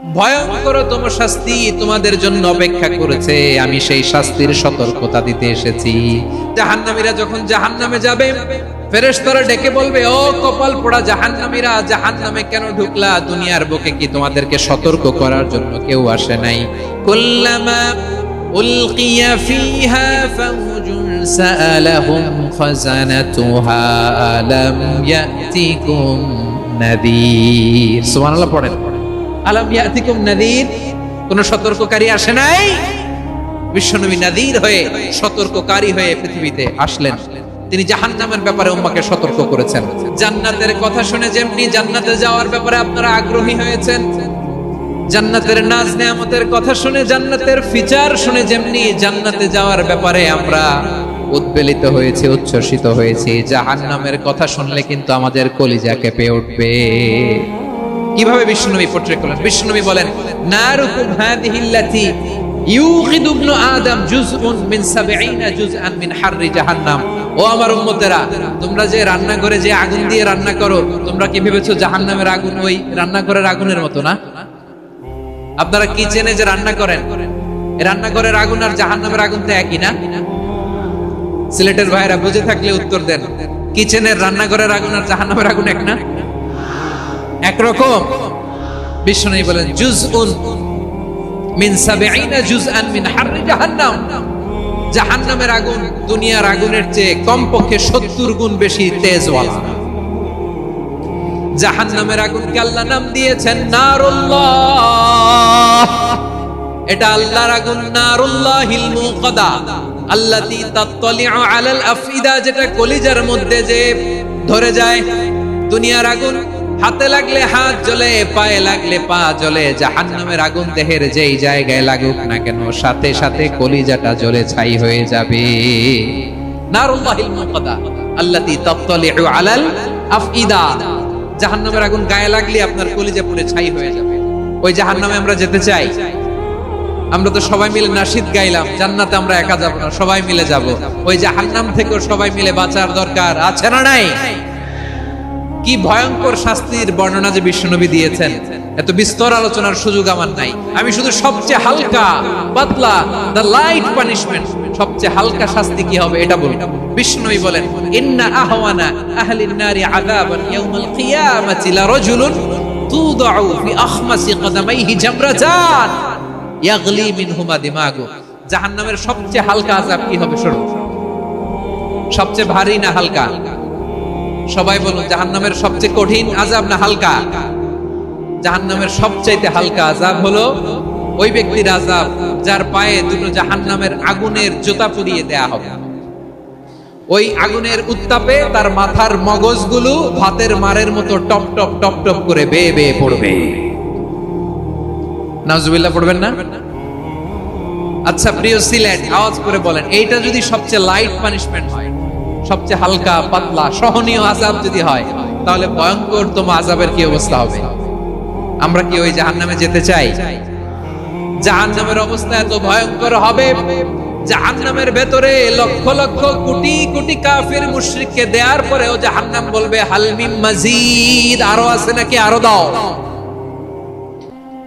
ভয়ঙ্করতম শাস্তি তোমাদের জন্য অপেক্ষা করেছে, আমি সেই শাস্তির সতর্কতা দিতে এসেছি। জাহান্নামীরা যখন জাহান্নামে যাবে, ফেরেশতারা ডেকে বলবে, ও কপাল পোড়া জাহান্নামীরা, জাহান্নামে কেন ঢুকলা? দুনিয়ার বুকে কি তোমাদেরকে সতর্ক করার জন্য কেউ আসে নাই? কুল্লামা উলকিয়া ফিহা ফাওজুন সাআলাহুম খাযানাতুহা আলাম ইয়াতিকুম নাযীর। সুবহানাল্লাহ পড়েন। আলাম ইয়াতিকুম নাযীর, কোন সতর্ককারী আসে নাই? বিশ্বনবী নাযীর হয়ে, সতর্ককারী হয়ে পৃথিবীতে আসলেন। তিনি জাহান্নামের ব্যাপারে উম্মাহকে সতর্ক করেছেন। জান্নাতের কথা শুনে যেমনি জান্নাতে যাওয়ার ব্যাপারে আপনারা আগ্রহী হয়েছেন, জান্নাতের নাজ নেয়ামতের কথা শুনে, জান্নাতের ফিচার শুনে যেমনি জান্নাতে যাওয়ার ব্যাপারে আমরা উদ্বেলিত হয়েছি, উচ্ছ্বসিত হয়েছি, জাহান্নামের কথা শুনলে কিন্তু আমাদের কলিজা কেঁপে উঠবে। কিভাবে বিশ্বনবী পোট্রে করলেন? বিশ্বনবী বলেন, নারুকুম হাদিহিল্লাতি ইউকিদু ইবনু আদম জুজউন মিন 70 জুজআন মিন হাররি জাহান্নাম। ও আমার উম্মতেরা, তোমরা যে রান্নাঘরে যে আগুন দিয়ে রান্না করো, তোমরা কি ভেবেছো জাহান্নামের আগুন ওই রান্নাঘরের আগুনের মতো না? আপনারা কিচেনে যে রান্না করেন, এই রান্নাঘরের আগুন আর জাহান্নামের আগুন তো একই না? সিলেটের ভাইরা বুঝে থাকলে উত্তর দেন। কিচেনের রান্নাঘরের আগুন আর জাহান্নামের আগুন এক না? একরকম। বিশ্বনবী বলেন, জুজউন মিন 70 জুজআন মিন হাররি জাহান্নাম। জাহান্নামের আগুন দুনিয়ার আগুনের চেয়ে কমপক্ষে 70 গুণ বেশি তেজওয়ালা। জাহান্নামের আগুনকে আল্লাহ নাম দিয়েছেন নারুল্লাহ। এটা আল্লাহর আগুন, নারুল্লাহিল মুকাদা আল্লাতী তাত্তালিউ আলাল আফইদা, যেটা কলিজার মধ্যে যে ধরে যায়। দুনিয়ার আগুন হাতে লাগলে হাত জ্বলে, পায়ে লাগলে পা জ্বলে। জাহান্নামের আগুন দেহের যেই জায়গায় লাগুক না কেন, সাথে সাথে কলিজাটা জ্বলে ছাই হয়ে যাবে। নারুল্লাহিল মুকাদা আল্লাতী তাত্তালিউ আলাল আফইদা। জাহান্নামের আগুন গায়ে লাগলে আপনার কলিজা পুড়ে ছাই হয়ে যাবে। ওই জাহান্নামে আমরা যেতে চাই? আমরা তো সবাই মিলে নাশিদ গাইলাম, জান্নাতে আমরা একা যাব না, সবাই মিলে যাব। ওই জাহান্নাম থেকেও সবাই মিলে বাঁচার দরকার আছে না নাই? কি ভয়ঙ্কর শাস্তির বর্ণনা যে বিশ্বনবী দিয়েছেন, এত বিস্তর আলোচনার সুযোগ আমার নাই। আমি শুধু সবচেয়ে হালকা পাতলা, দ্য লাইট পানিশমেন্ট, সবচেয়ে হালকা শাস্তি কি হবে এটা বলবো। বিশ্বনবী বলেন, ইন্না আহওয়ানা আহলিন নারি আযাবান ইয়াউমাল কিয়ামাতি লারাজুলুন তুদাউ ফি আখমাসি কদামাইহি জামরাতান ইয়াগলি মিনহুমা দিমাগু। জাহান্নামের সবচেয়ে হালকা আযাব কি হবে? শুনুন, সবচেয়ে ভারী না হালকা? সবাই বলুন, জাহান্নামের সবচেয়ে কঠিন আযাব না হালকা? জাহান্নামের সবচাইতে হালকা আযাব হলো ওই ব্যক্তির আযাব যার পায়ে দুটো জাহান্নামের আগুনের জুতা পরিয়ে দেয়া হবে। ওই আগুনের উত্তাপে তার মাথার মগজগুলো ভাতের মারের মতো টপ টপ টপ টপ করে বেয়ে বেয়ে পড়বে। নাউজুবিল্লাহ পড়বেন না? আচ্ছা প্রিয় সিলেট, আওয়াজ করে বলেন, এইটা যদি সবচেয়ে লাইট পানিশমেন্ট হয়, সবচেয়ে হালকা পাতলা সহনীয় আযাব যদি হয়, তাহলে ভয়ঙ্করতম আযাবের কি অবস্থা হবে? আমরা কি ওই জাহান্নামে যেতে চাই? জাহান্নামের অবস্থা এত ভয়ঙ্কর হবে, জাহান্নামের ভেতরে লক্ষ লক্ষ কোটি কোটি কাফির মুশরিককে দেওয়ার পরেও জাহান্নাম বলবে, হাল মিন মাজিদ, আরো আছে নাকি, আরো দাও।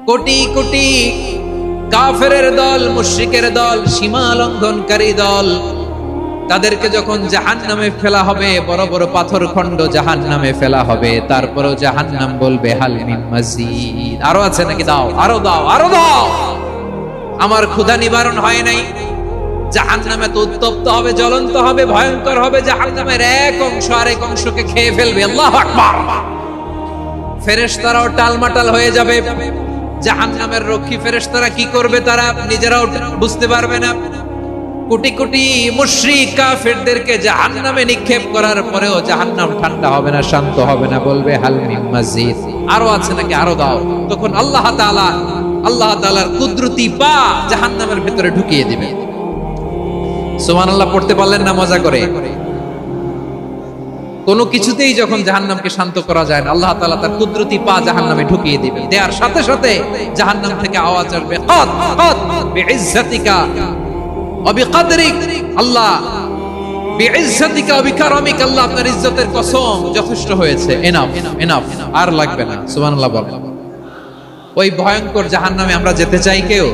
কোটি কোটি কাফেরের দল, মুশরিকের দল, সীমা লঙ্ঘনকারী দল, তাদেরকে যখন জাহান্নামে ফেলা হবে, বড় বড় পাথর খণ্ড জাহান্নামে ফেলা হবে, তারপরেও জাহান্নাম বলবে, হাল মিন মাজিদ, আরো আছে নাকি, দাও, আরো দাও, আরো দাও। আমার ক্ষুধা নিবারণ হয় নাই। জাহান্নামে তো উত্তপ্ত হবে, জ্বলন্ত হবে, ভয়ঙ্কর হবে। জাহান্নামের এক অংশ আরেক অংশকে খেয়ে ফেলবে। আল্লাহু আকবার। ফেরেশতারাও টালমাটাল হয়ে যাবে। জাহান্নামের রক্ষী ফেরেশতারা কি করবে তারা নিজেরাও বুঝতে পারবে না। কোটি কোটি মুশরিক কাফেরদেরকে জাহান্নামে নিক্ষেপ করার পরেও জাহান্নাম ঠান্ডা হবে না, শান্ত হবে না, বলবে হাল মিন মাজিদ, আরো আছে নাকি, আরো দাও। তখন আল্লাহ তাআলার কুদরতি পা জাহান্নামের ভিতরে ঢুকিয়ে দিবে। সুবহানাল্লাহ পড়তে পারলেন না মজা করে? কোনো কিছুতেই যখন জাহান্নামকে শান্ত করা যায় না, আল্লাহ তাআলা তার কুদরতি পা জাহান্নামে ঢুকিয়ে দিবেন। দেওয়ার সাথে সাথে জাহান্নাম থেকে আওয়াজ আসবে, কাদ কাদ বিইজ্জাতিকা ওয়া বিকদরিক, আল্লাহ বিইজ্জাতিকা ওয়া বিকারামিক, আল্লাহ আপনার ইজ্জতের কসম, যথেষ্ট হয়েছে, এনাফ এনাফ, আর লাগবে না। সুবহানাল্লাহ বলেন। ওই ভয়ঙ্কর জাহান্নামে আমরা যেতে চাই কেউ?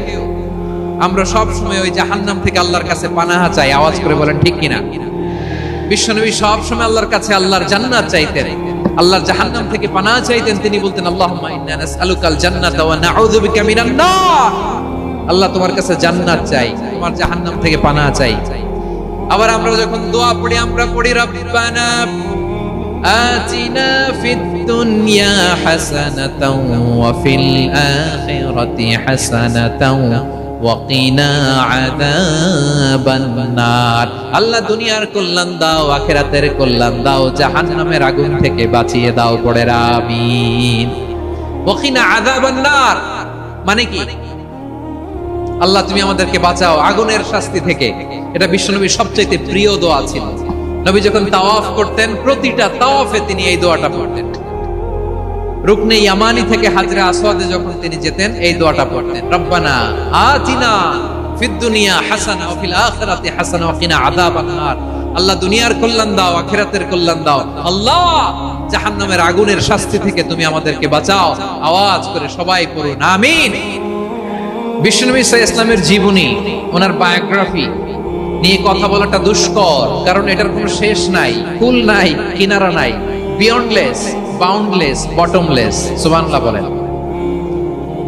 আমরা সব সময় ওই জাহান্নাম থেকে আল্লাহর কাছে পানাহা চাই। আওয়াজ করে বলেন ঠিক কিনা? বিশ্বনবী সব সময় আল্লাহর কাছে আল্লাহর জান্নাত চাইতেন, আল্লাহর জাহান্নাম থেকে পানাহা চাইতেন। তিনি বলতেন আল্লাহুম্মা ইন্না নাসআলুকাল জান্নাতা ওয়া নাউযু বিকা মিনান নার। আল্লাহ তোমার কাছে জান্নাত চাই, তোমার জাহান্নাম থেকে পানাহা চাই। আবার আমরা যখন দোয়া পড়ি আমরা পড়ি রব্বানা আতিনা ফিদ দুনিয়া হাসানাতাও ওয়া ফিল আখিরাতি হাসানাতাও ওয়া কিনা আযাবান নার। আল্লাহ দুনিয়ার কল্যাণ দাও, আখিরাতের কল্যাণ দাও, জাহান্নামের আগুন থেকে বাঁচিয়ে দাও। পড়ে আমিন। ওয়া কিনা আযাবান নার মানে কি? আল্লাহ তুমি আমাদেরকে বাঁচাও আগুনের শাস্তি থেকে। এটা বিশ্বনবীর সবচেয়ে প্রিয় দোয়া ছিল। নবী যখন তাওয়াফ করতেন প্রতিটা তাওয়াফে তিনি এই দোয়াটা পড়তেন। রুকনে ইয়ামানি থেকে হাজরে আসওয়াদে যখন তিনি যেতেন এই দোয়াটা পড়তেন, রব্বানা আতিনা ফিদ দুনিয়া হাসানা ওয়া ফিল আখিরাতি হাসানা ওয়া কিনা আযাবান নার। আল্লাহ দুনিয়ার কল্যাণ দাও, আখিরাতের কল্যাণ দাও। আল্লাহ জাহান্নামের আগুনের শাস্তি থেকে তুমি আমাদেরকে বাঁচাও। আওয়াজ করে সবাই পড়ুন আমিন। বিশ্বনবী সাল্লাল্লাহু আলাইহি ওয়াসাল্লামের জীবনী, ওনার বায়োগ্রাফি নিয়ে কথা বলাটা দুষ্কর, কারণ এটার কোনো শেষ নাই, কুল নাই, কিনারা নাই, বিয়ন্ডলেস, বাউন্ডলেস, বটমলেস। সুবহানাল্লাহ বলেন।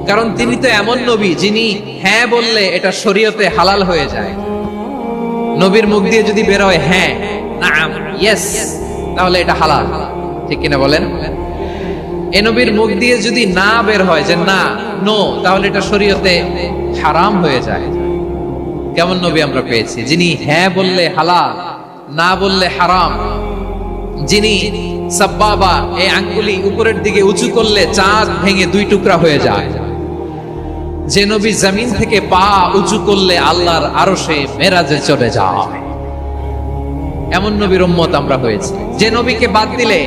কারণ তিনি তো এমন নবী যিনি হ্যাঁ বললে এটা শরীয়তে হালাল হয়ে যায়। নবীর মুখ দিয়ে যদি বের হয় হ্যাঁ, নাম, ইয়েস, তাহলে এটা হালাল। ঠিক কিনা বলেন? এ নবীর মুখ দিয়ে যদি না বের হয় যে না, নো, তাহলে এটা শরীয়তে হারাম হয়ে যায়। কেমন নবী আমরা পেয়েছি যিনি হ্যাঁ বললে হালাল, না বললে হারাম, যিনি সাব্বাবা এই আঙ্গুলি উপরের দিকে উঁচু করলে চাঁদ ভেঙে দুই টুকরা হয়ে যায়, যে নবী জমিন থেকে পা উঁচু করলে আল্লাহর আরশে মেরাজে চলে যায়। এমন নবীর উম্মত আমরা হয়েছি। যে নবীকে বাদ দিলে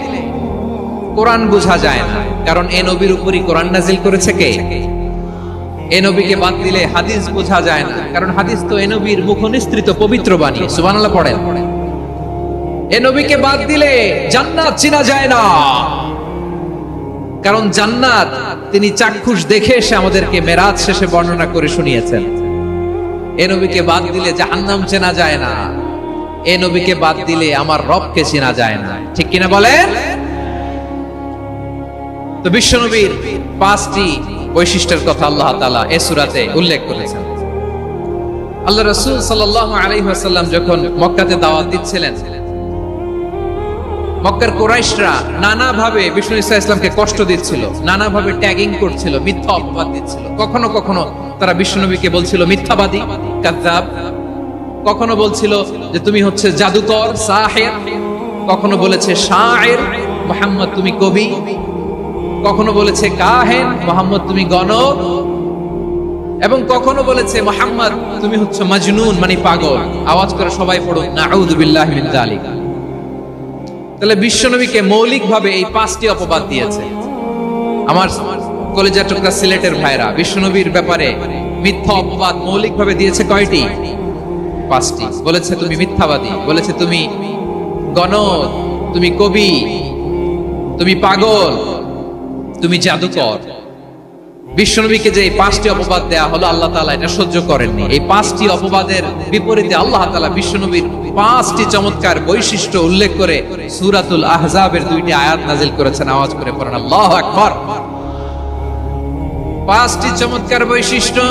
কোরআন বোঝা যায় না, কারণ এ নবীর উপরই কোরআন নাজিল করেছে কে? এ নবীকে বাদ দিলে হাদিস বোঝা যায় না, কারণ হাদিস তো এ নবীর মুখনিসৃত পবিত্র বাণী। সুবহানাল্লাহ পড়েন। এ নবীকে বাদ দিলে জান্নাত চেনা যায় না, কারণ জান্নাত তিনি চাক্ষুষ দেখে এসে আমাদেরকে মেরাজ শেষে বর্ণনা করে শুনিয়েছেন। এ নবীকে বাদ দিলে জাহান্নাম চেনা যায় না, এ নবীকে বাদ দিলে আমার রবকে চেনা যায় না। ঠিক কিনা বলেন? তো বিশ্বনবীর 5টি বৈশিষ্ট্যের কথা আল্লাহ তাআলা এই সূরাতে উল্লেখ করেছেন। আল্লাহ রাসূল সাল্লাল্লাহু আলাইহি ওয়াসাল্লাম যখন মক্কাতে দাওয়াত দিচ্ছিলেন, মক্কার কুরাইশরা নানাভাবে বিষ্ণু ঈসা ইসলামকে কষ্ট দিচ্ছিল, নানাভাবে ট্যাগিং করছিল, মিথ্যা অপবাদ দিচ্ছিল। কখনো কখনো তারা বিশ্বনবীকে বলছিল মিথ্যাবাদী, কাযযাব। কখনো বলছিল যে তুমি হচ্ছে জাদুকর, সাহির। কখনো বলেছে শায়ের, মুহাম্মদ তুমি কবি। কখনো বলেছে কাহেন, মুহাম্মদ তুমি গণক। এবং কখনো বলেছে মুহাম্মদ তুমি হচ্ছে মাজনুন, মানে পাগল। আওয়াজ করে সবাই পড়ুন নাউযু বিল্লাহি মিন যালিক। তাহলে বিশ্বনবীকে মৌলিকভাবে এই 5টি অপবাদ দিয়েছে। আমার কলেজার টুকরা সিলেটের ভাইরা, বিশ্বনবীর ব্যাপারে মিথ্যা অপবাদ মৌলিকভাবে দিয়েছে কয়টি? 5টি। বলেছে তুমি মিথ্যাবাদী, বলেছে তুমি গণক, তুমি কবি, তুমি পাগল, তুমি জাদুকর। বিশ্বনবীকে যে 5টি অপবাদ দেয়া হলো, আল্লাহ তাআলা এটা সহ্য করেননি। এই 5টি অপবাদের বিপরীতে আল্লাহ তাআলা বিশ্বনবীর 5টি চমৎকার বৈশিষ্ট্য উল্লেখ করে সূরাতুল আহজাবের 2টি আয়াত নাজিল করেছেন। আওয়াজ করে পড়েন আল্লাহু আকবার। 5টি চমৎকার বৈশিষ্ট্য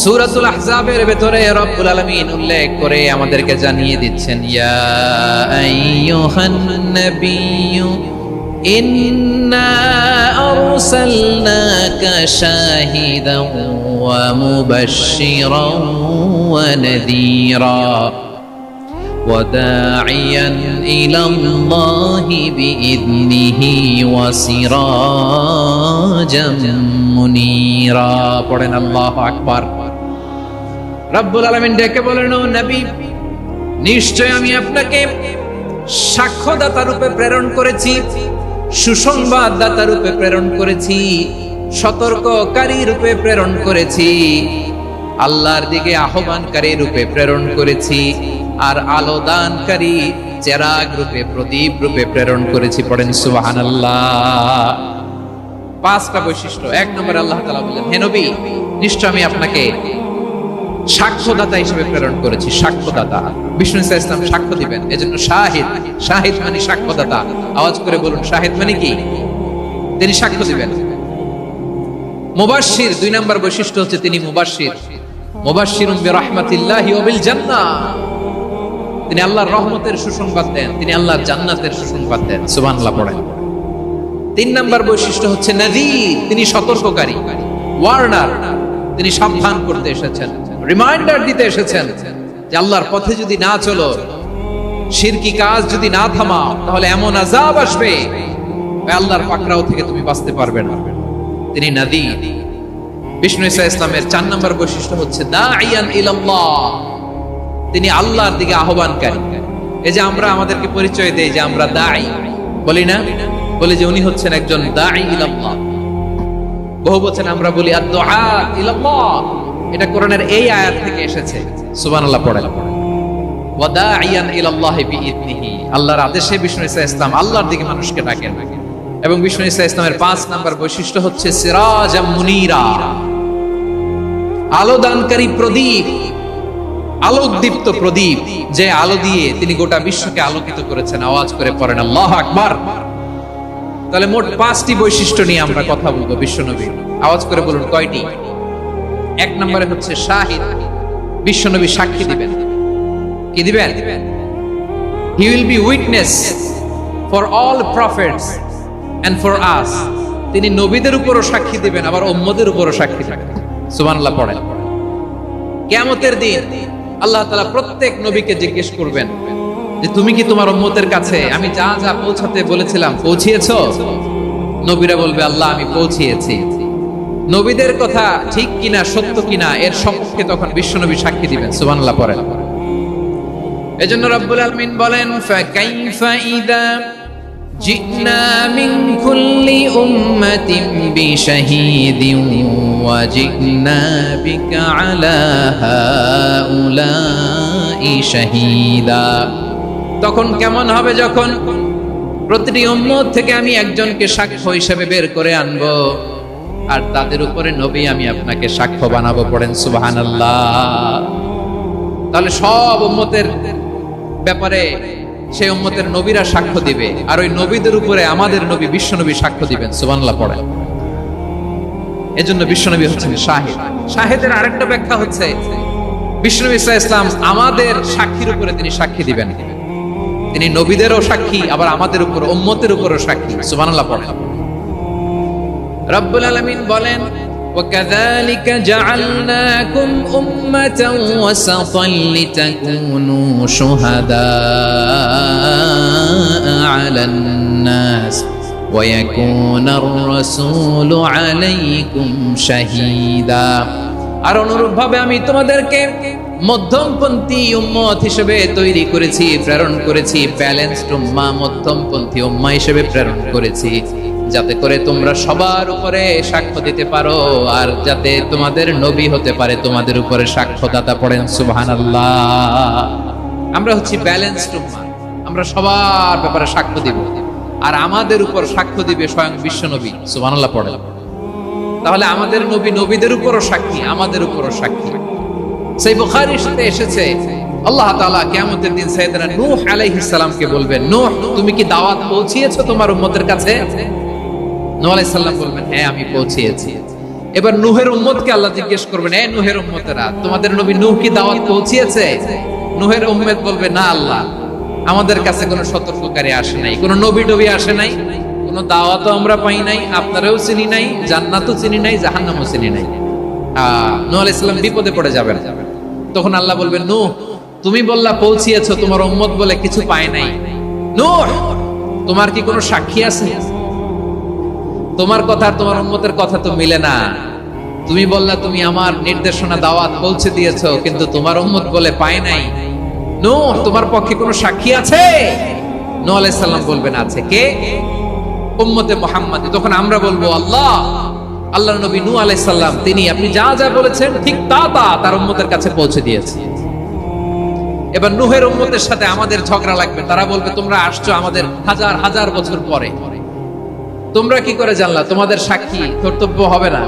সূরাতুল আহজাবের ভেতরে রব্বুল আলামিন উল্লেখ করে আমাদেরকে জানিয়ে দিচ্ছেন, ইয়া আইয়ুহান নাবিয়্যু ইন্না আরসালনাকা শাহিদান ওয়া মুবাশশিরান ওয়া নাযীরা ওয়া দাঈয়ান ইলাল্লাহি বিইذনিহি ওয়া সিরাজাম মুনীরা। পড়েন আল্লাহু আকবার। রব্বুল আলামিন ডেকে বলেন, ও নবী, নিশ্চয় আমি আপনাকে সাক্ষ্যদাতা রূপে প্রেরণ করেছি, সুসংবাদদাতা রূপে প্রেরণ করেছি, সতর্ককারী রূপে প্রেরণ করেছি, আল্লাহর দিকে আহ্বানকারী রূপে প্রেরণ করেছি, আর আলো দানকারী চেরাগ রূপে, প্রদীপ রূপে প্রেরণ করেছি। পড়েন সুবহানাল্লাহ। পাঁচটা বৈশিষ্ট্য। এক নম্বরে আল্লাহ তাআলা বললেন, হে নবী, নিশ্চয় আমি আপনাকে সাক্ষ্যদাতা হিসেবে প্রেরণ করেছি। সাক্ষ্যদাতা, বিষ্ণু ইসা ইসলাম সাক্ষ্য দিবেন, এজন্য শাহিদ। শাহিদ মানে সাক্ষ্যদাতা। আওয়াজ করে বলুন, শাহিদ মানে কি? তিনি সাক্ষ্য দিবেন। মুবাশশির, দুই নম্বর বৈশিষ্ট্য হচ্ছে তিনি মুবাশশির। মুবাশশিরুম বিরাহমাতিল্লাহি ওয়া বিল জান্নাহ, তিনি আল্লাহর রহমতের সুসংবাদ দেন, তিনি আল্লাহর জান্নাতের সুসংবাদ দেন। সুবহানাল্লাহ পড়েন। তিন নম্বর বৈশিষ্ট্য হচ্ছে নাযীর, তিনি সতর্ককারী, ওয়ার্নার, তিনি সাবধান করতে এসেছেন, রিমাইন্ডার দিতে এসেছেন যে আল্লাহর পথে যদি না চলো, শিরকি কাজ যদি না থামাও, তাহলে এমন আযাব আসবে আল্লাহর পাকড়াও থেকে তুমি বাঁচতে পারবে না। তিনি নাযীর। বিষ্ণু ইসা ইসলামের চার নম্বর বৈশিষ্ট্য হচ্ছে দাঈয়ান ইলাল্লাহ, তিনি আল্লাহর দিকে আহ্বানকারী। এই যে আমরা আমাদেরকে পরিচয় দেই যে আমরা দাঈ, বলি না? বলি যে উনি হচ্ছেন একজন দাঈ ইলাল্লাহ। বহু বচন আমরা বলি আদ-দুআ ইলাল্লাহ, এটা কোরআনের এই আয়াত থেকে এসেছে। সুবহানাল্লাহ পড়েন। ওয়া দাঈয়ান ইলাল্লাহি বিইذনিহি, আল্লাহর আদেশে বিষ্ণু ইসা ইসলাম আল্লাহর দিকে মানুষকে ডাকেন। এবং বিষ্ণু ইসা ইসলামের ৫ নম্বর বৈশিষ্ট্য হচ্ছে সিরাজাম মুনীরা, আলোদানকারী প্রদীপ, আলোকদীপ্ত প্রদীপ, যে আলো দিয়ে তিনি গোটা বিশ্বকে আলোকিত করেছেন। আওয়াজ করে পড়েন আল্লাহু আকবার। তাহলে মোট ৫টি বৈশিষ্ট্য নিয়ে আমরা কথা বলবো বিশ্বনবী। আওয়াজ করে বলুন কয়টি? এক নম্বরে হচ্ছে শাহিদ, বিশ্বনবী সাক্ষী দিবেন। কি দিবেন? He will be witness for all prophets and for us, তিনি নবীদের উপরও সাক্ষী দিবেন, আবার উম্মতের উপরও সাক্ষী দিবেন। সুবহানাল্লাহ পড়েন। কিয়ামতের দিন আল্লাহ তাআলা প্রত্যেক নবীকে জিজ্ঞেস করবেন যে তুমি কি তোমার উম্মতের কাছে আমি যা যা পৌঁছাতে বলেছিলাম পৌঁছিয়েছো? নবীরা বলবে আল্লাহ আমি পৌঁছিয়েছি। নবীদের কথা ঠিক কিনা, সত্য কিনা, এর সপক্ষে তখন বিশ্বনবী সাক্ষী দিবেন। সুবহানাল্লাহ পড়েন। এজন্য রব্বুল আলামিন বলেন ফাকাইফা ইযা জিনা মিন কুল্লি উম্মাতিন বিশাহীদিন ওয়া জিনা বিকা আলা হাউলাই শাহীদা। তখন কেমন হবে যখন প্রতিটি উম্মত থেকে আমি একজনকে সাক্ষ্য হিসেবে বের করে আনবো, আর তাদের উপরে নবী আমি আপনাকে সাক্ষ্য বানাবো। পড়েন সুবহানাল্লাহ। তাহলে সব উম্মতের ব্যাপারে সেই উম্মতের নবীরা সাক্ষ্য দিবে, আর ওই নবীদের উপরে আমাদের নবী বিশ্বনবী সাক্ষ্য দিবেন। সুবহানাল্লাহ পড়েন। এজন্য বিশ্বনবী হচ্ছেন শাহিদ। শাহিদের আরেকটা ব্যাখ্যা হচ্ছে বিশ্বনবী সাল্লাল্লাহু আলাইহি ওয়াসাল্লাম আমাদের সাক্ষীর উপরে তিনি সাক্ষী দিবেন। তিনি নবীদেরও সাক্ষী, আবার আমাদের উপর উম্মতের উপরও সাক্ষী। সুবহানাল্লাহ পড়েন। রব্বুল আলামিন বলেন وَكَذَلِكَ جَعَلْنَاكُمْ أُمَّةً وَسَطًا لِتَكُونُوا شُهَدَاءَ عَلَى النَّاسِ وَيَكُونَ الرَّسُولُ عَلَيْكُمْ شَهِيدًا। আর অনুরূপভাবে আমি তোমাদেরকে মধ্যমপন্থী উম্মত হিসেবে তৈরি করেছি, প্রেরণ করেছি। ব্যালেন্সড উম্মাহ, মধ্যমপন্থী উম্মাহ হিসেবে প্রেরণ করেছি, যাতে করে তোমরা সবার উপরে সাক্ষ্য দিতে পারো, আর যাতে তোমাদের নবী হতে পারে তোমাদের উপরে সাক্ষ্যদাতা। পড়েন সুবহানাল্লাহ। আমরা হচ্ছি ব্যালেন্সড উম্মাহ, আমরা সবার ব্যাপারে সাক্ষ্য দিব, আর আমাদের উপর সাক্ষ্য দিবে স্বয়ং বিশ্বনবী। সুবহানাল্লাহ পড়েন। তাহলে আমাদের নবী নবীদের উপরও সাক্ষী, আমাদের উপরও সাক্ষী। সেই বুখারীর সাথে এসেছে আল্লাহ তাআলা কিয়ামতের দিন সাইয়েদনা নূহ আলাইহিস সালামকে বলবেন, নূহ তুমি কি দাওয়াত পৌঁছিয়েছো তোমার উম্মতের কাছে? নূহ আলাইহিস সালাম বলবেন হ্যাঁ আমি পৌঁছিয়েছি। এবার নূহের উম্মতকে আল্লাহ জিজ্ঞেস করবেন, এ নূহের উম্মতেরা তোমাদের নবী নূহ কি দাওয়াত পৌঁছিয়েছে? নূহের উম্মত বলবে না আল্লাহ, আমাদের কাছে কোনো সতর্ককারী আসে নাই, কোনো নবী টবি আসে নাই, কোনো দাওয়াতও আমরা পাই নাই, আপনারাও চিনি নাই, জান্নাতও চিনি নাই, জাহান্নামও চিনি নাই। নূহ আলাইহিস সালাম বিপদে পড়ে যাবেন। তখন আল্লাহ বলবেন নূহ তুমি বললা পৌঁছিয়েছো, তোমার উম্মত বলে কিছু পায় নাই। নূহ তোমার কি কোনো সাক্ষী আছে? তোমার কথা আর তোমার উম্মতের কথা তো মিলে না। তুমি বললা তুমি আমার নির্দেশনা দাওয়াত পৌঁছে দিয়েছো, কিন্তু তোমার উম্মত বলে পায় নাই। নূহ তোমার পক্ষে কোনো সাক্ষী আছে? নূহ আলাইহিস সালাম বলবেন আছে। কে? উম্মতে মুহাম্মাদ। তখন আমরা বলবো আল্লাহ, আল্লাহর নবী নূহ আলাইহিস সালাম তিনি আপনি যা যা বলেছেন ঠিক তা তা তার উম্মতের কাছে পৌঁছে দিয়েছে। এবার নূহের উম্মতের সাথে আমাদের ঝগড়া লাগবে। তারা বলবে তোমরা আসছো আমাদের হাজার হাজার বছর পরে, তোমরা কি করে জানলা? তোমাদের সাক্ষী কর্তব্য হবে না?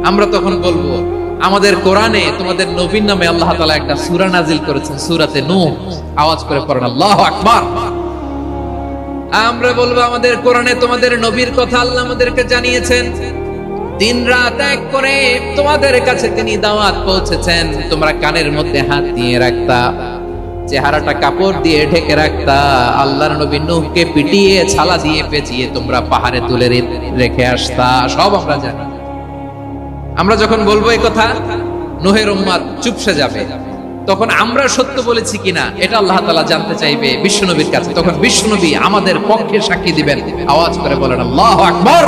আমরা তখন বলবো, আমাদের কোরআনে তোমাদের নবীর নামে আল্লাহ তাআলা একটা সূরা নাজিল করেছেন, সূরাতে নূহ। আওয়াজ করে পড়েন আল্লাহু আকবার। আমরা বলবো, আমাদের কোরআনে তোমাদের নবীর কথা আল্লাহ আমাদেরকে জানিয়েছেন, দিন রাত এক করে তোমাদের কাছে তিনি দাওয়াত পৌঁছেছেন। তোমরা কানের মধ্যে হাত দিয়ে রাখতা, চেহারাটা কাপড় দিয়ে ঢেকে রাখতা, আল্লাহর নবী নূহকে পিটিয়ে ছালা দিয়ে পেঁচিয়ে তোমরা পাহাড়ে তুলে রেখে আসতা। সব আমরা জানি। আমরা যখন বলবো এই কথা, নূহের উম্মত চুপসে যাবে। তখন আমরা সত্য বলেছি কিনা এটা আল্লাহ তাআলা জানতে চাইবে বিশ্বনবীর কাছে। তখন বিশ্বনবী আমাদের পক্ষে সাক্ষী দিবেন। আওয়াজ করে বলেন আল্লাহু আকবার।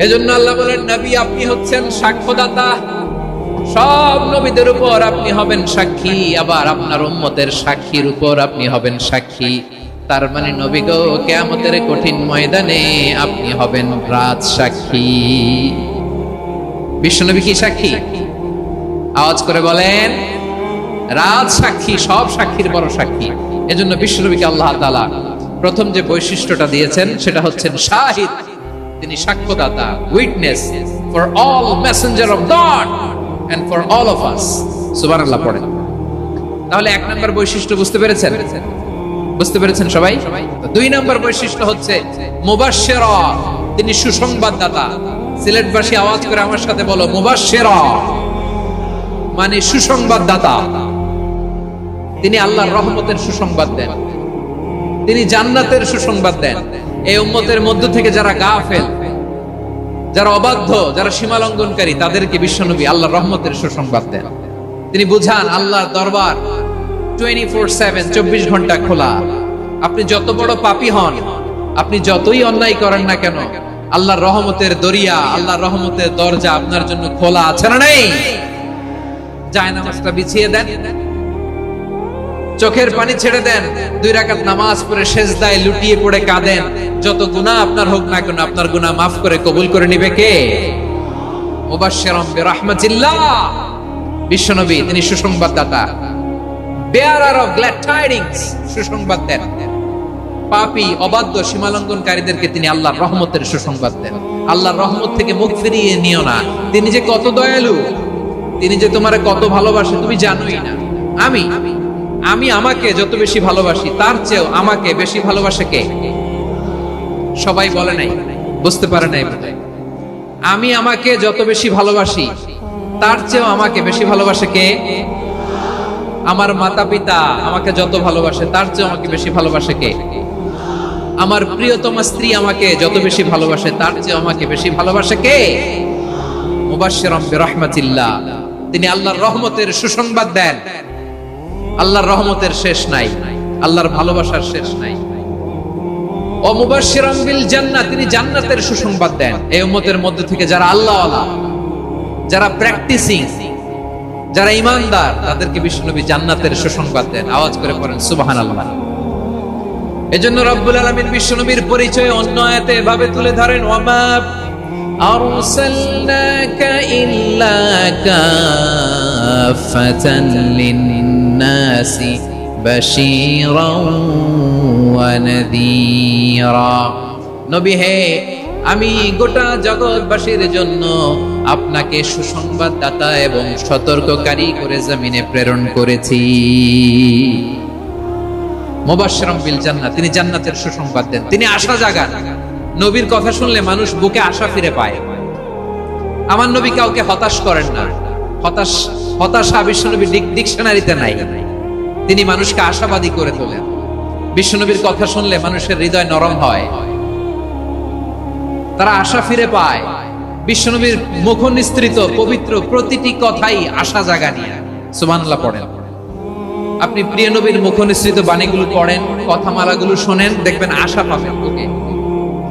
এজন্য আল্লাহ বলেন, নবী আপনি হচ্ছেন সাক্ষ্যদাতা, সব নবীদের উপর আপনি হবেন সাক্ষী, আবার আপনার উম্মতের সাক্ষীর উপর আপনি হবেন সাক্ষী। তার মানে নবী গো, কিয়ামতের কঠিন ময়দানে আপনি হবেন রাজ সাক্ষী। বিশ্বনবী কি সাক্ষী? আওয়াজ করে বলেন, রাজ সাক্ষী, সব সাক্ষীর বড় সাক্ষী। এজন্য বিশ্বনবীকে আল্লাহ তাআলা প্রথম যে বৈশিষ্ট্যটা দিয়েছেন সেটা হচ্ছেন শাহিদ। তিনি সাক্ষ্যদাতা, witness for all messenger of God and for all of us. সুবহানাল্লাহ পড়েন। তাহলে এক নম্বর বৈশিষ্ট্য বুঝতে পেরেছেন? বুঝতে পেরেছেন সবাই? দুই নম্বর বৈশিষ্ট্য হচ্ছে মুবাশশিরা, তিনি সুসংবাদদাতা। সিলেটবাসী আওয়াজ করে আমার সাথে বলো, মুবাশশিরা মানে সুসংবাদদাতা। তিনি আল্লাহর রহমতের সুসংবাদ দেন, তিনি জান্নাতের সুসংবাদ দেন। এই উম্মতের মধ্য থেকে যারা গাফেল, যারা অবাধ্য, যারা সীমালঙ্ঘনকারী, তাদেরকে বিশ্বনবী আল্লাহর রহমতের সুসংবাদ দেন। তিনি বুঝান আল্লাহর দরবার 24/7, 24 ঘন্টা খোলা। আপনি যত বড় পাপী হন, আপনি যতই অন্যায় করেন না কেন, আল্লাহর রহমতের দরিয়া, আল্লাহর রহমতের দরজা আপনার জন্য খোলা আছে না নেই? জায়নামাজটা বিছিয়ে দেন, চোখের পানি ছেড়ে দেন, 2 রাকাত নামাজ পড়ে সেজদায় লুটিয়ে পড়ে কাঁদেন। যত গুনাহ আপনার হোক না কেন, আপনার গুনাহ মাফ করে কবুল করে নিবে কে? মুবাশশিরাম বিরাহমাতিল্লাহ। বিশ্বনবী তিনি সুসংবাদদাতা, বেয়ারার অফ গ্ল্যাড টাইডিংস, সুসংবাদ দেন। পাপী, অবাধ্য, সীমালঙ্ঘনকারীদেরকে তিনি আল্লাহর রহমতের সুসংবাদ দেন। আল্লাহর রহমত থেকে মুখ ফিরিয়ে নিও না। তিনি যে কত দয়ালু, তিনি যে তোমারে কত ভালোবাসে তুমি জানোই না। আমি আমাকে যত বেশি ভালোবাসি, তার চেয়েও আমাকে বেশি ভালোবাসে কে? সবাই বলে নাই, বুঝতে পারে নাই। আমি আমাকে যত বেশি ভালোবাসি, তার চেয়েও আমাকে বেশি ভালোবাসে কে? আমার মাতা পিতা আমাকে যত ভালোবাসে, তার চেয়েও আমাকে বেশি ভালোবাসে কে? আমার প্রিয়তমা স্ত্রী আমাকে যত বেশি ভালোবাসে, তার চেয়েও আমাকে বেশি ভালোবাসে কে? মুবাশশিরাম বিরাহমাতিল্লাহ, তিনি আল্লাহর রহমতের সুসংবাদ দেন। আল্লাহর রহমতের শেষ নাই, আল্লাহর ভালোবাসার শেষ নাই। ও মুবাশশিরাম বিল জান্নাহ, তিনি জান্নাতের সুসংবাদ দেন। এই উম্মতের মধ্যে থেকে যারা আল্লাহওয়ালা, যারা প্র্যাকটিসিং, যারা ঈমানদার, তাদেরকে বিশ্বনবী জান্নাতের সুসংবাদ দেন। আওয়াজ করে পড়েন সুবহানাল্লাহ। এজন্য রব্বুল আলামিন বিশ্বনবীর পরিচয় অন্য আয়াতে এভাবে তুলে ধরেন, ওয়ামা আরসালনাকা ইল্লা কাফাতান লিন-নাসি বাশীরাও ওয়া নাযীরা। নবী হে, আমি গোটা জগৎবাসীর জন্য আপনাকে সুসংবাদদাতা এবং সতর্ককারী করে জমিনে প্রেরণ করেছি। মুবাশশিরাম বিল জান্নাহ, তিনি জান্নাতের সুসংবাদ দেন, তিনি আশা জাগান। নবীর কথা শুনলে মানুষ বুকে আশা ফিরে পায়। আমার নবী কাউকে হতাশ করেন না। হতাশা বিশ্বনবীর ডিকশনারিতে নাই। তিনি মানুষকে আশাবাদী করে তোলেন। বিশ্বনবীর কথা শুনলে মানুষের হৃদয় নরম হয়, তারা আশা ফিরে পায়। বিশ্বনবীর মুখ নিঃসৃত পবিত্র প্রতিটি কথাই আশা জাগানিয়া। সুবহানাল্লাহ পড়েন। আপনি প্রিয় নবীর মুখ নিঃসৃত বাণীগুলো পড়েন, কথামালাগুলো শোনেন, দেখবেন আশা পাবেন, ওকে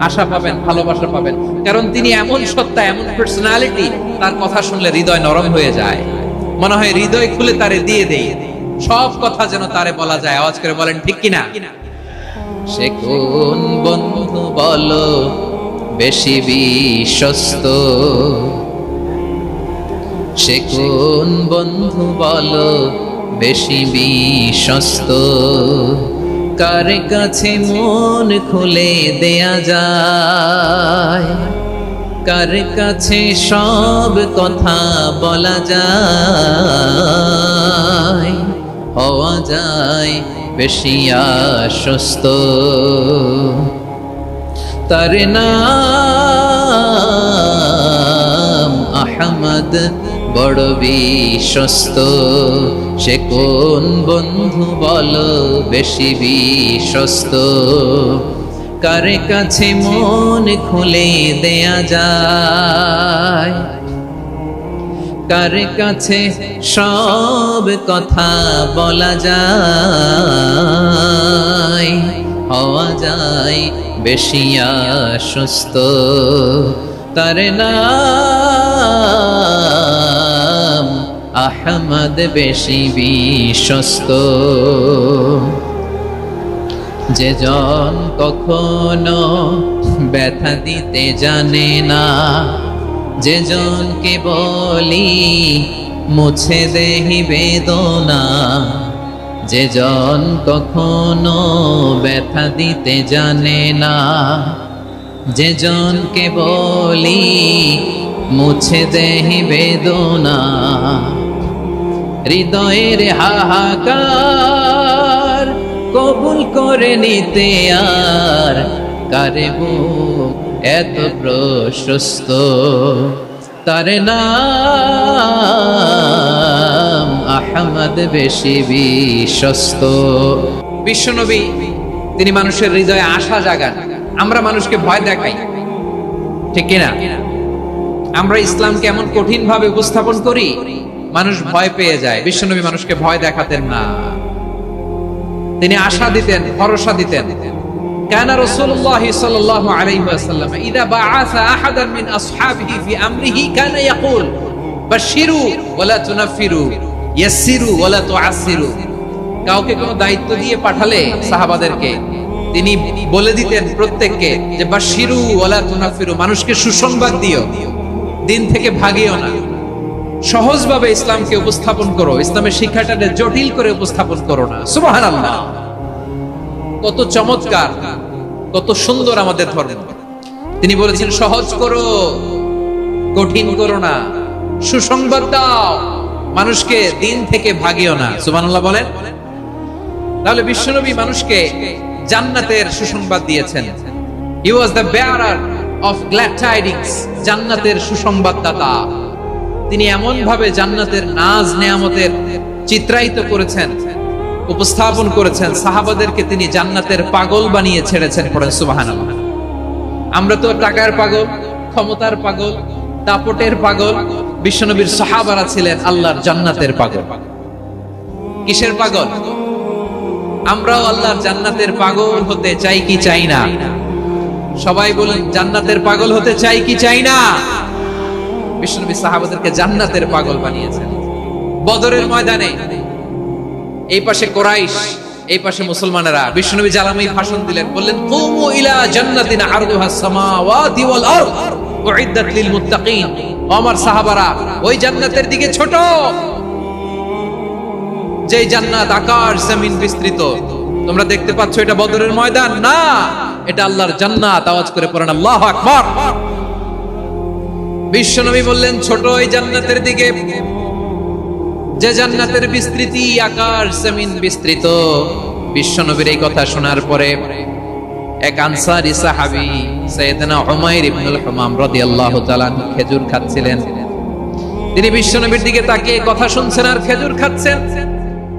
আশা পাবেন, ভালোবাসা পাবেন। কারণ তিনি এমন সত্তা, এমন পার্সোনালিটি, তার কথা শুনলে হৃদয় নরম হয়ে যায়। মনে হয় হৃদয় খুলে তারে দিয়ে দেই, সব কথা যেন তারে বলা যায়। আওয়াজ করে বলেন ঠিক কিনা? সে কোন বন্ধু বলো বেশি বিশ্বস্ত, সে কোন বন্ধু বলো বেশি বিশ্বস্ত, কার কাছে মন খুলে দেয়া যায়, কার কাছে সব কথা বলা যায়, হওয়া যায় বেশি আশ্বস্ত। তার নাম আহমদ, বড় বিশ্বস্ত। সে কোন বন্ধু বলো বেশি বিশ্বস্ত, কার কাছে মন খুলে দেয়া যায়, কার কাছে সব কথা বলা যায়, হওয়া যায় বেশি আশ্বস্ত। তার নাম আহমদ, বেশি বিশ্বস্ত। যে জন কখনো ব্যথা দিতে জানে না, যে জনকে বলি মুছে দেহি বেদনা, যে জন কখনো ব্যথা দিতে জানে না, যে জনকে বলি মুছে দেহি বেদনা, হৃদয়ের হাহাকার কবুল করে নিতে আর কারে বুক এত প্রশস্ত। তার নাম আহমদ, বেশি বিশ্বস্ত। বিশ্বনবী তিনি মানুষের হৃদয়ে আশা জাগান। আমরা মানুষকে ভয় দেখাই, ঠিক কিনা? আমরা ইসলামকে এমন কঠিন ভাবে উপস্থাপন করি, মানুষ ভয় পেয়ে যায়। বিশ্বনবী মানুষকে ভয় দেখাতেন না, তিনি আশা দিতেন, ভরসা দিতেন। كان رسول الله صلى الله عليه وسلم إذا بعث أحدا من أصحابه في أمره كان يقول بشروا ولا تنفروا يسروا ولا تعسروا। কাউকে কোনো দায়িত্ব দিয়ে পাঠালে সাহাবাদেরকে তিনি বলে দিতেন প্রত্যেককে যে বাশিরু ওয়ালা তুনাফিরু, মানুষকে সুসংবাদ দিও, দিন থেকে ভাগিও না। সহজভাবে ইসলামকে উপস্থাপন করো, ইসলামের শিক্ষাটাকে জটিল করে উপস্থাপন করো না। সুবহানাল্লাহ, কত চমৎকার, কত সুন্দর আমাদের ধর্ম। তিনি বলেছেন সহজ করো, কঠিন করো না, সুসংবাদ দাও, মানুষকে দিন থেকে ভাগিও না। সুবহানাল্লাহ বলেন। তাহলে বিশ্বনবী মানুষকে জান্নাতের সুসংবাদ দিয়েছেন। He was the bearer of glad tidings, জান্নাতের সুসংবাদদাতা। তিনি এমন ভাবে জান্নাতের নাজ নেয়ামতের চিত্রায়িত করেছেন, উপস্থাপন করেছেন, সাহাবাদেরকে তিনি জান্নাতের পাগল বানিয়ে ছেড়েছেন। পড়েন সুবহানাল্লাহ। আমরা তো টাকার পাগল, ক্ষমতার পাগল, দাপটের পাগল। বিশ্বনবীর সাহাবারা ছিলেন আল্লাহর জান্নাতের পাগল। কিসের পাগল? আমরাও আল্লাহর জান্নাতের পাগল হতে চাই কি চাই না? সবাই বলেন, জান্নাতের পাগল হতে চাই কি চাই না? বিশ্বনবী সাহাবাদেরকে জান্নাতের পাগল বানিয়েছেন। বদরের ময়দানে এই পাশে কোরাইশ, এই পাশে মুসলমানেরা। বিশ্বনবী জালামি ভাষণ দিলেন, বললেন কুমু ইলা জান্নাতিন আরদুহাস সামাওয়াতি ওয়াল আরদ উইদ্দাত লিল মুত্তাকিন। আমার সাহাবারা, ওই জান্নাতের দিকে ছোট, যে জান্নাত আকাশ জমিন বিস্তৃত। তোমরা দেখতে পাচ্ছ এটা বদরের ময়দান না, এটা আল্লাহর জান্নাত। আওয়াজ করে পড়েন আল্লাহু আকবার। বিশ্বনবী বললেন ছোট ওই জান্নাতের দিকে, যে জান্নাতের বিস্তৃতি আকাশ জমিন বিস্তৃত। বিশ্বনবীর এই কথা শোনার পরে এক আনসারী সাহাবী সাইয়েদনা উমাইর ইবনুল হুমাম রাদিয়াল্লাহু তাআলা খেজুর খাচ্ছিলেন। তিনি বিশ্বনবীর দিকে তাকিয়ে কথা শুনছেন আর খেজুর খাচ্ছেন।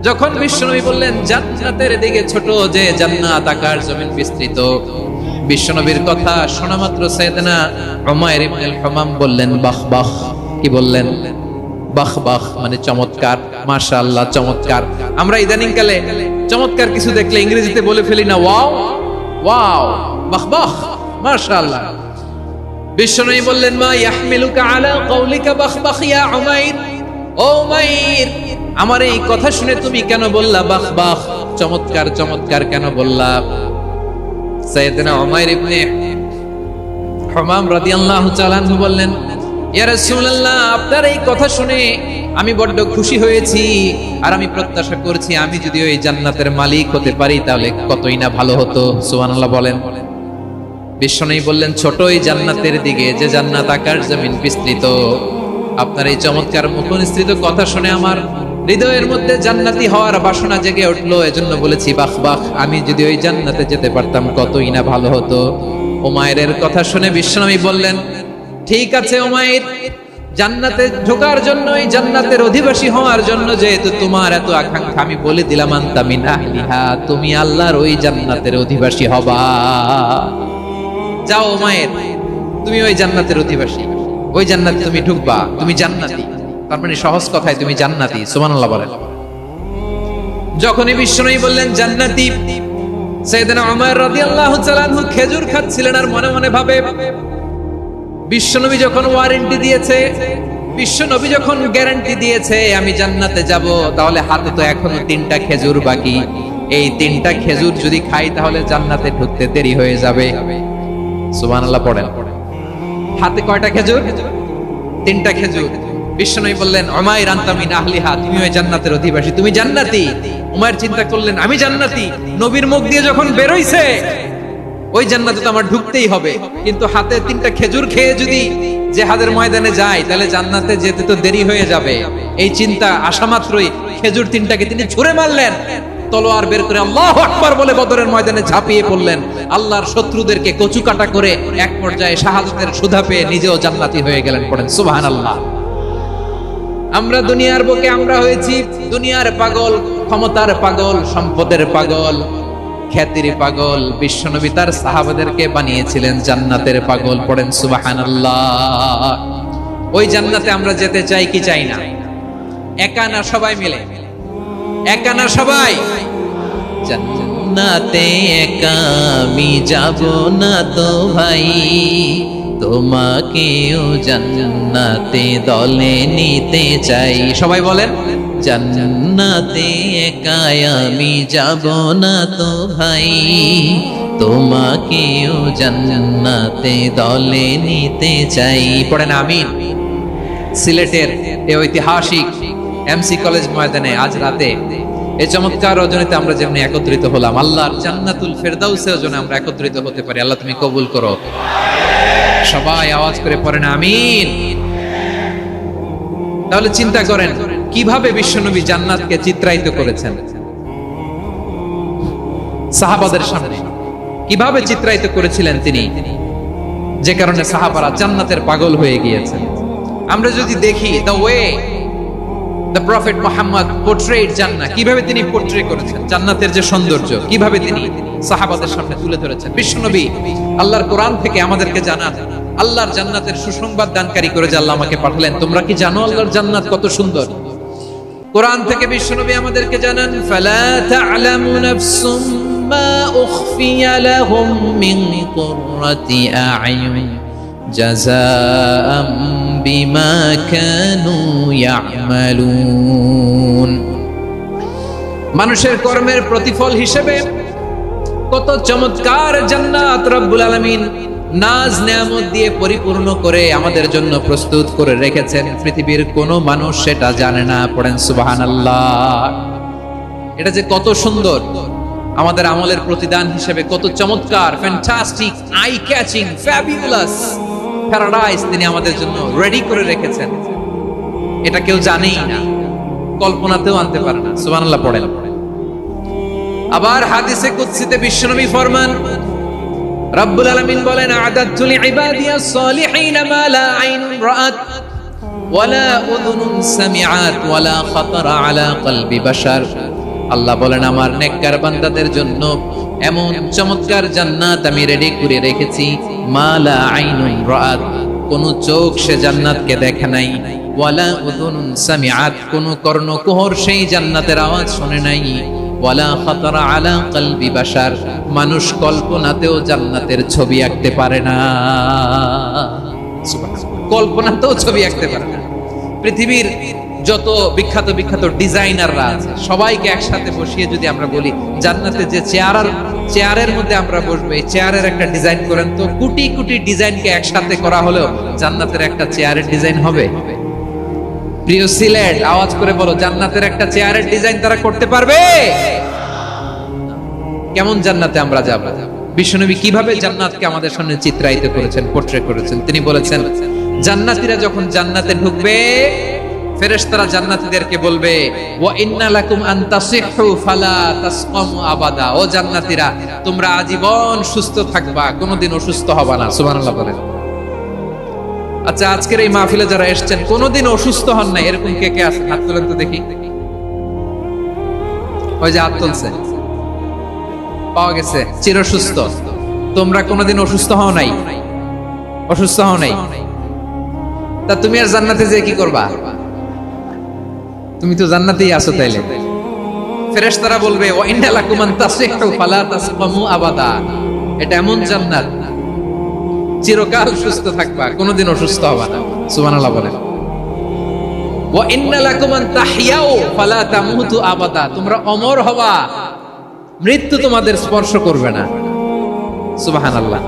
যখন বিশ্বনবী বললেন জান্নাতের দিকে ছোট, যে জান্নাত আকাশ জমিন বিস্তৃত, বিশ্বনবীর কথা শোনা মাত্র সাইয়েদনা উমাইর ইবনুল হুমাম বললেন বাহ বাহ। কি বললেন? বাহ বাহ মানে চমৎকার, মাশাআল্লাহ চমৎকার। আমরা ইদানিং কালে চমৎকার কিছু দেখলে ইংরেজিতে বলে ফেলি না ওয়াও ওয়াও, বাহ বাহ, মাশাআল্লাহ। বিশ্বনবী বললেন মা ইয়াহমিলুকা আলা কওলিকা বাহ বাহ ইয়া উমাইর। ও উমাইর, আমার এই কথা শুনে তুমি কেন বললা বাহ বাহ, চমৎকার চমৎকার কেন বললা? সাইয়েদনা উমাইর ইবনে হুমাম রাদিয়াল্লাহু তাআলা আনহু বললেন ইয়া রাসূলুল্লাহ, আপনার এই কথা শুনে আমি বড্ড খুশি হয়েছি, আর আমি প্রত্যাশা করছি আমি যদি ওই জান্নাতের মালিক হতে পারি তাহলে কতই না ভালো হতো। সুবহানাল্লাহ বলেন। বিশ্বনবী বললেন, ছোট এই জান্নাতের দিকে, যে জান্নাত আকাশ জমিন বিস্তৃত। আপনার এই চমৎকার মুখনিসৃত কথা শুনে আমার হৃদয়ের মধ্যে জান্নাতি হওয়ার বাসনা জেগে উঠলো। এজন্য বলেছি, বাহ বাহ, আমি যদি ওই জান্নাতে যেতে পারতাম কতই না ভালো হতো। উমাইরের কথা শুনে বিশ্বনবী বললেন, ঠিক আছে উমাইর, জান্নাতে ঢোকার জন্য, এই জান্নাতের অধিবাসী হওয়ার জন্য যেহেতু তোমার এত আকাঙ্ক্ষা, আমি বলে দিলাম, আনতা মিন আহলিহা, তুমি আল্লাহর ওই জান্নাতের অধিবাসী হবা। যাও উমাইর, তুমি ওই জান্নাতের অধিবাসী, ওই জান্নাতে তুমি ঢুকবা, তুমি জান্নাতি। তার মানে সহজ কথায় তুমি জান্নাতি। সুবহানাল্লাহ বলেন। যখনই বিশ্বনবী বললেন জান্নাতি, সাইয়েদনা উমর রাদিয়াল্লাহু তাআলা আনহু খেজুর খাচ্ছিলেন আর মনে মনে ভাবে, বিশ্বনবী যখন ওয়ারেন্টি দিয়েছে, বিশ্বনবী যখন গ্যারান্টি দিয়েছে আমি জান্নাতে যাব, তাহলে হাতে তো এখনো 3টা খেজুর বাকি। এই 3টা খেজুর যদি খাই তাহলে জান্নাতে ঢুকতে দেরি হয়ে যাবে। সুবহানাল্লাহ পড়েন। হাতে কয়টা খেজুর? 3টা খেজুর। বিশ্বনবী বললেন, উমাইর আনতা মিন আহলিহা, তুমি ওই জান্নাতের অধিবাসী, তুমি জান্নাতি। উমাইর চিন্তা করলেন, আমি জান্নাতি, নবীর মুখ দিয়ে যখন বের হইছে ওই জান্নাতে তো আমার ঢুকতেই হবে, কিন্তু হাতে 3টা খেজুর খেয়ে যদি জিহাদের ময়দানে যাই তাহলে জান্নাতে যেতে তো দেরি হয়ে যাবে। এই চিন্তা আসা মাত্রই খেজুর 3টাকে তিনি ছুঁড়ে মারলেন, তলোয়ার বের করে আল্লাহু আকবার বলে বদরের ময়দানে ঝাঁপিয়ে পড়লেন। আল্লাহর শত্রুদেরকে কচুকাটা করে এক পর্যায়ে শাহাদাতের সুধা পেয়ে নিজেও জান্নাতি হয়ে গেলেন। পড়েন সুবহানাল্লাহ। আমরা দুনিয়ার বুকে আমরা হয়েছি দুনিয়ার পাগল, ক্ষমতার পাগল, সম্পদের পাগল, খ্যাতির পাগল। বিশ্বনবী তার সাহাবাদেরকে বানিয়েছিলেন জান্নাতের পাগল। পড়েন সুবহানাল্লাহ। ওই জান্নাতে আমরা যেতে চাই কি চাই না? একা না সবাই মিলে? একা না সবাই? জান্নাতে একা আমি যাব না তো ভাই, তোমাকেও জান্নাতে দলে নিতে চাই। সবাই বলেন, জান্নাতে একা আমি যাব না তো ভাই, তোমাকেও জান্নাতে দলে নিতে চাই। পড়েন আমিন। সিলেটের এই ঐতিহাসিক এমসি কলেজ ময়দানে আজ রাতে এই চমৎকার রজনীতে আমরা যেমনি একত্রিত হলাম, আল্লাহর জান্নাতুল ফেরদাউসেও যেন আমরা একত্রিত হতে পারি। আল্লাহ তুমি কবুল করো। সবাই আওয়াজ করে পড়েন আমিন। তাহলে চিন্তা করেন কিভাবে বিশ্বনবী জান্নাতকে চিত্রায়িত করেছেন সাহাবাদের সামনে, কিভাবে চিত্রায়িত করেছিলেন তিনি, যে কারণে সাহাবারা জান্নাতের পাগল হয়ে গিয়েছেন। আমরা যদি দেখি the way the prophet Muhammad portrait জান্নাত, কিভাবে তিনি পোর্ট্রে করেছেন জান্নাতের যে সৌন্দর্য, কিভাবে তিনি সাহাবাদের সামনে তুলে ধরেছেন। বিশ্বনবী আল্লাহর কোরআন থেকে আমাদেরকে জানান, আল্লাহর জান্নাতের সুসংবাদ দানকারী করে যে আল্লাহ আমাকে পাঠালেন। তোমরা কি জানো আল্লাহর জান্নাত কত সুন্দর? কোরআন থেকে বিশ্বনবী আমাদেরকে জানান, ফালা তা'লামু নাফসুম মা উখফিয়া লাহুম মিন কুররাতি আ'য়ুন জাযাআম বিমা কানু ইয়া'মালুন। মানুষের কর্মের প্রতিফল হিসেবে কত চমৎকার জান্নাত রব্বুল আলামিন নাজ নেয়ামত দিয়ে পরিপূর্ণ করে আমাদের জন্য প্রস্তুত করে রেখেছেন। পৃথিবীর কোনো মানুষ সেটা জানে না। পড়েন সুবহানাল্লাহ। এটা যে কত সুন্দর, আমাদের আমলের প্রতিদান হিসেবে কত চমৎকার, fantastic, eye catching, fabulous paradise তিনি আমাদের জন্য রেডি করে রেখেছেন। এটা কেউ জানেই না, কল্পনাতেও আনতে পারে না। সুবহানাল্লাহ পড়েন। আবার হাদিসে কুদসিতে বিশ্বনবী ফরমান, রব্বুল আলামিন বলেন, আ'দাতু লিইবাদিয়াস সালিহিনা মা লা আইনুন রাআত ওয়ালা উযুনুন সামিআত ওয়ালা খাতারা আলা কলবি বাশার। আল্লাহ বলেন, আমার নেককার বান্দাদের জন্য এমন চমৎকার জান্নাত আমি রেডি করে রেখেছি, মা লা আইনুন রাআত, কোন চোখ সে জান্নাতকে দেখে নাই, ওয়ালা উযুনুন সামিআত, কোন কর্ণকুহর সেই জান্নাতের আওয়াজ শুনে নাই, ওয়ালা খাতারা আলা কলবি বাশার, মানুষ কল্পনাতেও জান্নাতের ছবি আঁকতে পারে না। কল্পনাতেও ছবি আঁকতে পারে না। পৃথিবীর যত বিখ্যাত বিখ্যাত ডিজাইনাররা আছে সবাইকে একসাথে বসিয়ে যদি আমরা বলি জান্নাতে যে চেয়ারের মধ্যে আমরা বসবো, এই চেয়ারের একটা ডিজাইন করেন তো, কোটি কোটি ডিজাইনকে একসাথে করা হলেও জান্নাতের একটা চেয়ারের ডিজাইন হবে? প্রিয় সিলেট, আওয়াজ করে বলো, জান্নাতের একটা চেয়ারের ডিজাইন তারা করতে পারবে? কেমন জান্নাতে আমরা যাব? বিশ্বনবী কিভাবে জান্নাতকে আমাদের সামনে চিত্রায়িত করেছেন, পোর্ট্রে করেছেন? তিনি বলেছেন, জান্নাতীরা যখন জান্নাতে ঢুকবে, ফেরেশতারা জান্নাতীদেরকে বলবে, ওয়া ইন্না লাকুম আন তাসিহু ফালা তাসকামু আবাদা। ও জান্নাতীরা, তোমরা আজীবন সুস্থ থাকবা, কোনোদিন অসুস্থ হবা না। সুবহানাল্লাহ বলেন। আচ্ছা, আজকের এই মাহফিলে যারা এসেছেন কোনোদিন অসুস্থ হন না, এরকম কে কে আছে? হাত তোলেন তো দেখি। ওই যে হাত তুলছে, পাওয়া গেছে, চিরসুস্থ। তোমরা কোনোদিন অসুস্থ হও নাই? অসুস্থ হও নাই? তা তুমি আর জান্নাতে যে কি করবা? তুমি তো জান্নাতেই আছো তাইলে। ফেরেশতারা বলবে, ওয়া ইন্না লাকুম আন তাসিহু ফালা তাসকামু আবাদা। এটা এমন জান্নাত, চিরকাল সুস্থ থাকবা, কোনোদিন অসুস্থ হবা না। সুবহানাল্লাহ বলেন। ওয়া ইন্না লাকুম আন তাহইয়াউ ফালা তামুতু আবাদা। তোমরা অমর হবা, মৃত্যু তোমাদের স্পর্শ করবে না। সুবহানাল্লাহ।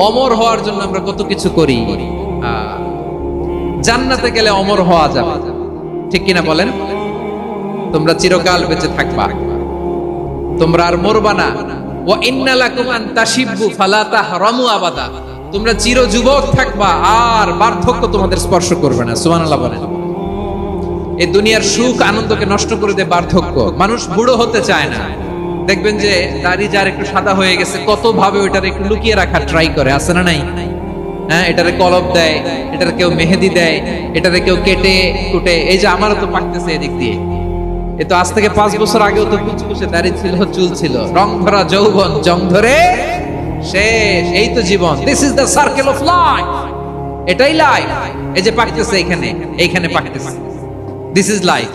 অমর হওয়ার জন্য আমরা কত কিছু করি। জান্নাতে গেলে অমর হওয়া যাবে, ঠিক কিনা বলেন? তোমরা চিরকাল বেঁচে থাকবা, তোমরা আর মরবা না। ওয়া ইন্না লাকুম আন তাশিব্বু ফালা তাহরামু আবাদা। তোমরা চির যুবক থাকবা, আর বার্ধক্য তোমাদের স্পর্শ করবে না। সুবহানাল্লাহ বলেন। এই দুনিয়ার সুখ আনন্দকে নষ্ট করে দেয় বার্ধক্য। মানুষ বুড়ো হতে চায় না। দেখবেন যে দাড়ি যার একটু সাদা হয়ে গেছে, কত ভাবে ওইটার একটু লুকিয়ে রাখার ট্রাই করে, আছে না নাই? হ্যাঁ, এটারে কলপ দেয়, এটারে কেউ মেহেদি দেয়, এটারে কেউ কেটে কুটে। এই যে আমারও তো পাকতেছে এদিক দিয়ে। এ তো আজ থেকে 5 বছর আগেও তো কুচকুচে দাড়ি ছিল, চুল ছিল, রং ধরা যৌবন, জং ধরে শেষ। এই তো জীবন। This is the circle of life. এটাই লাইফ। এই যে পাকতেছে এইখানে, এইখানে পাকতেছে। This is life.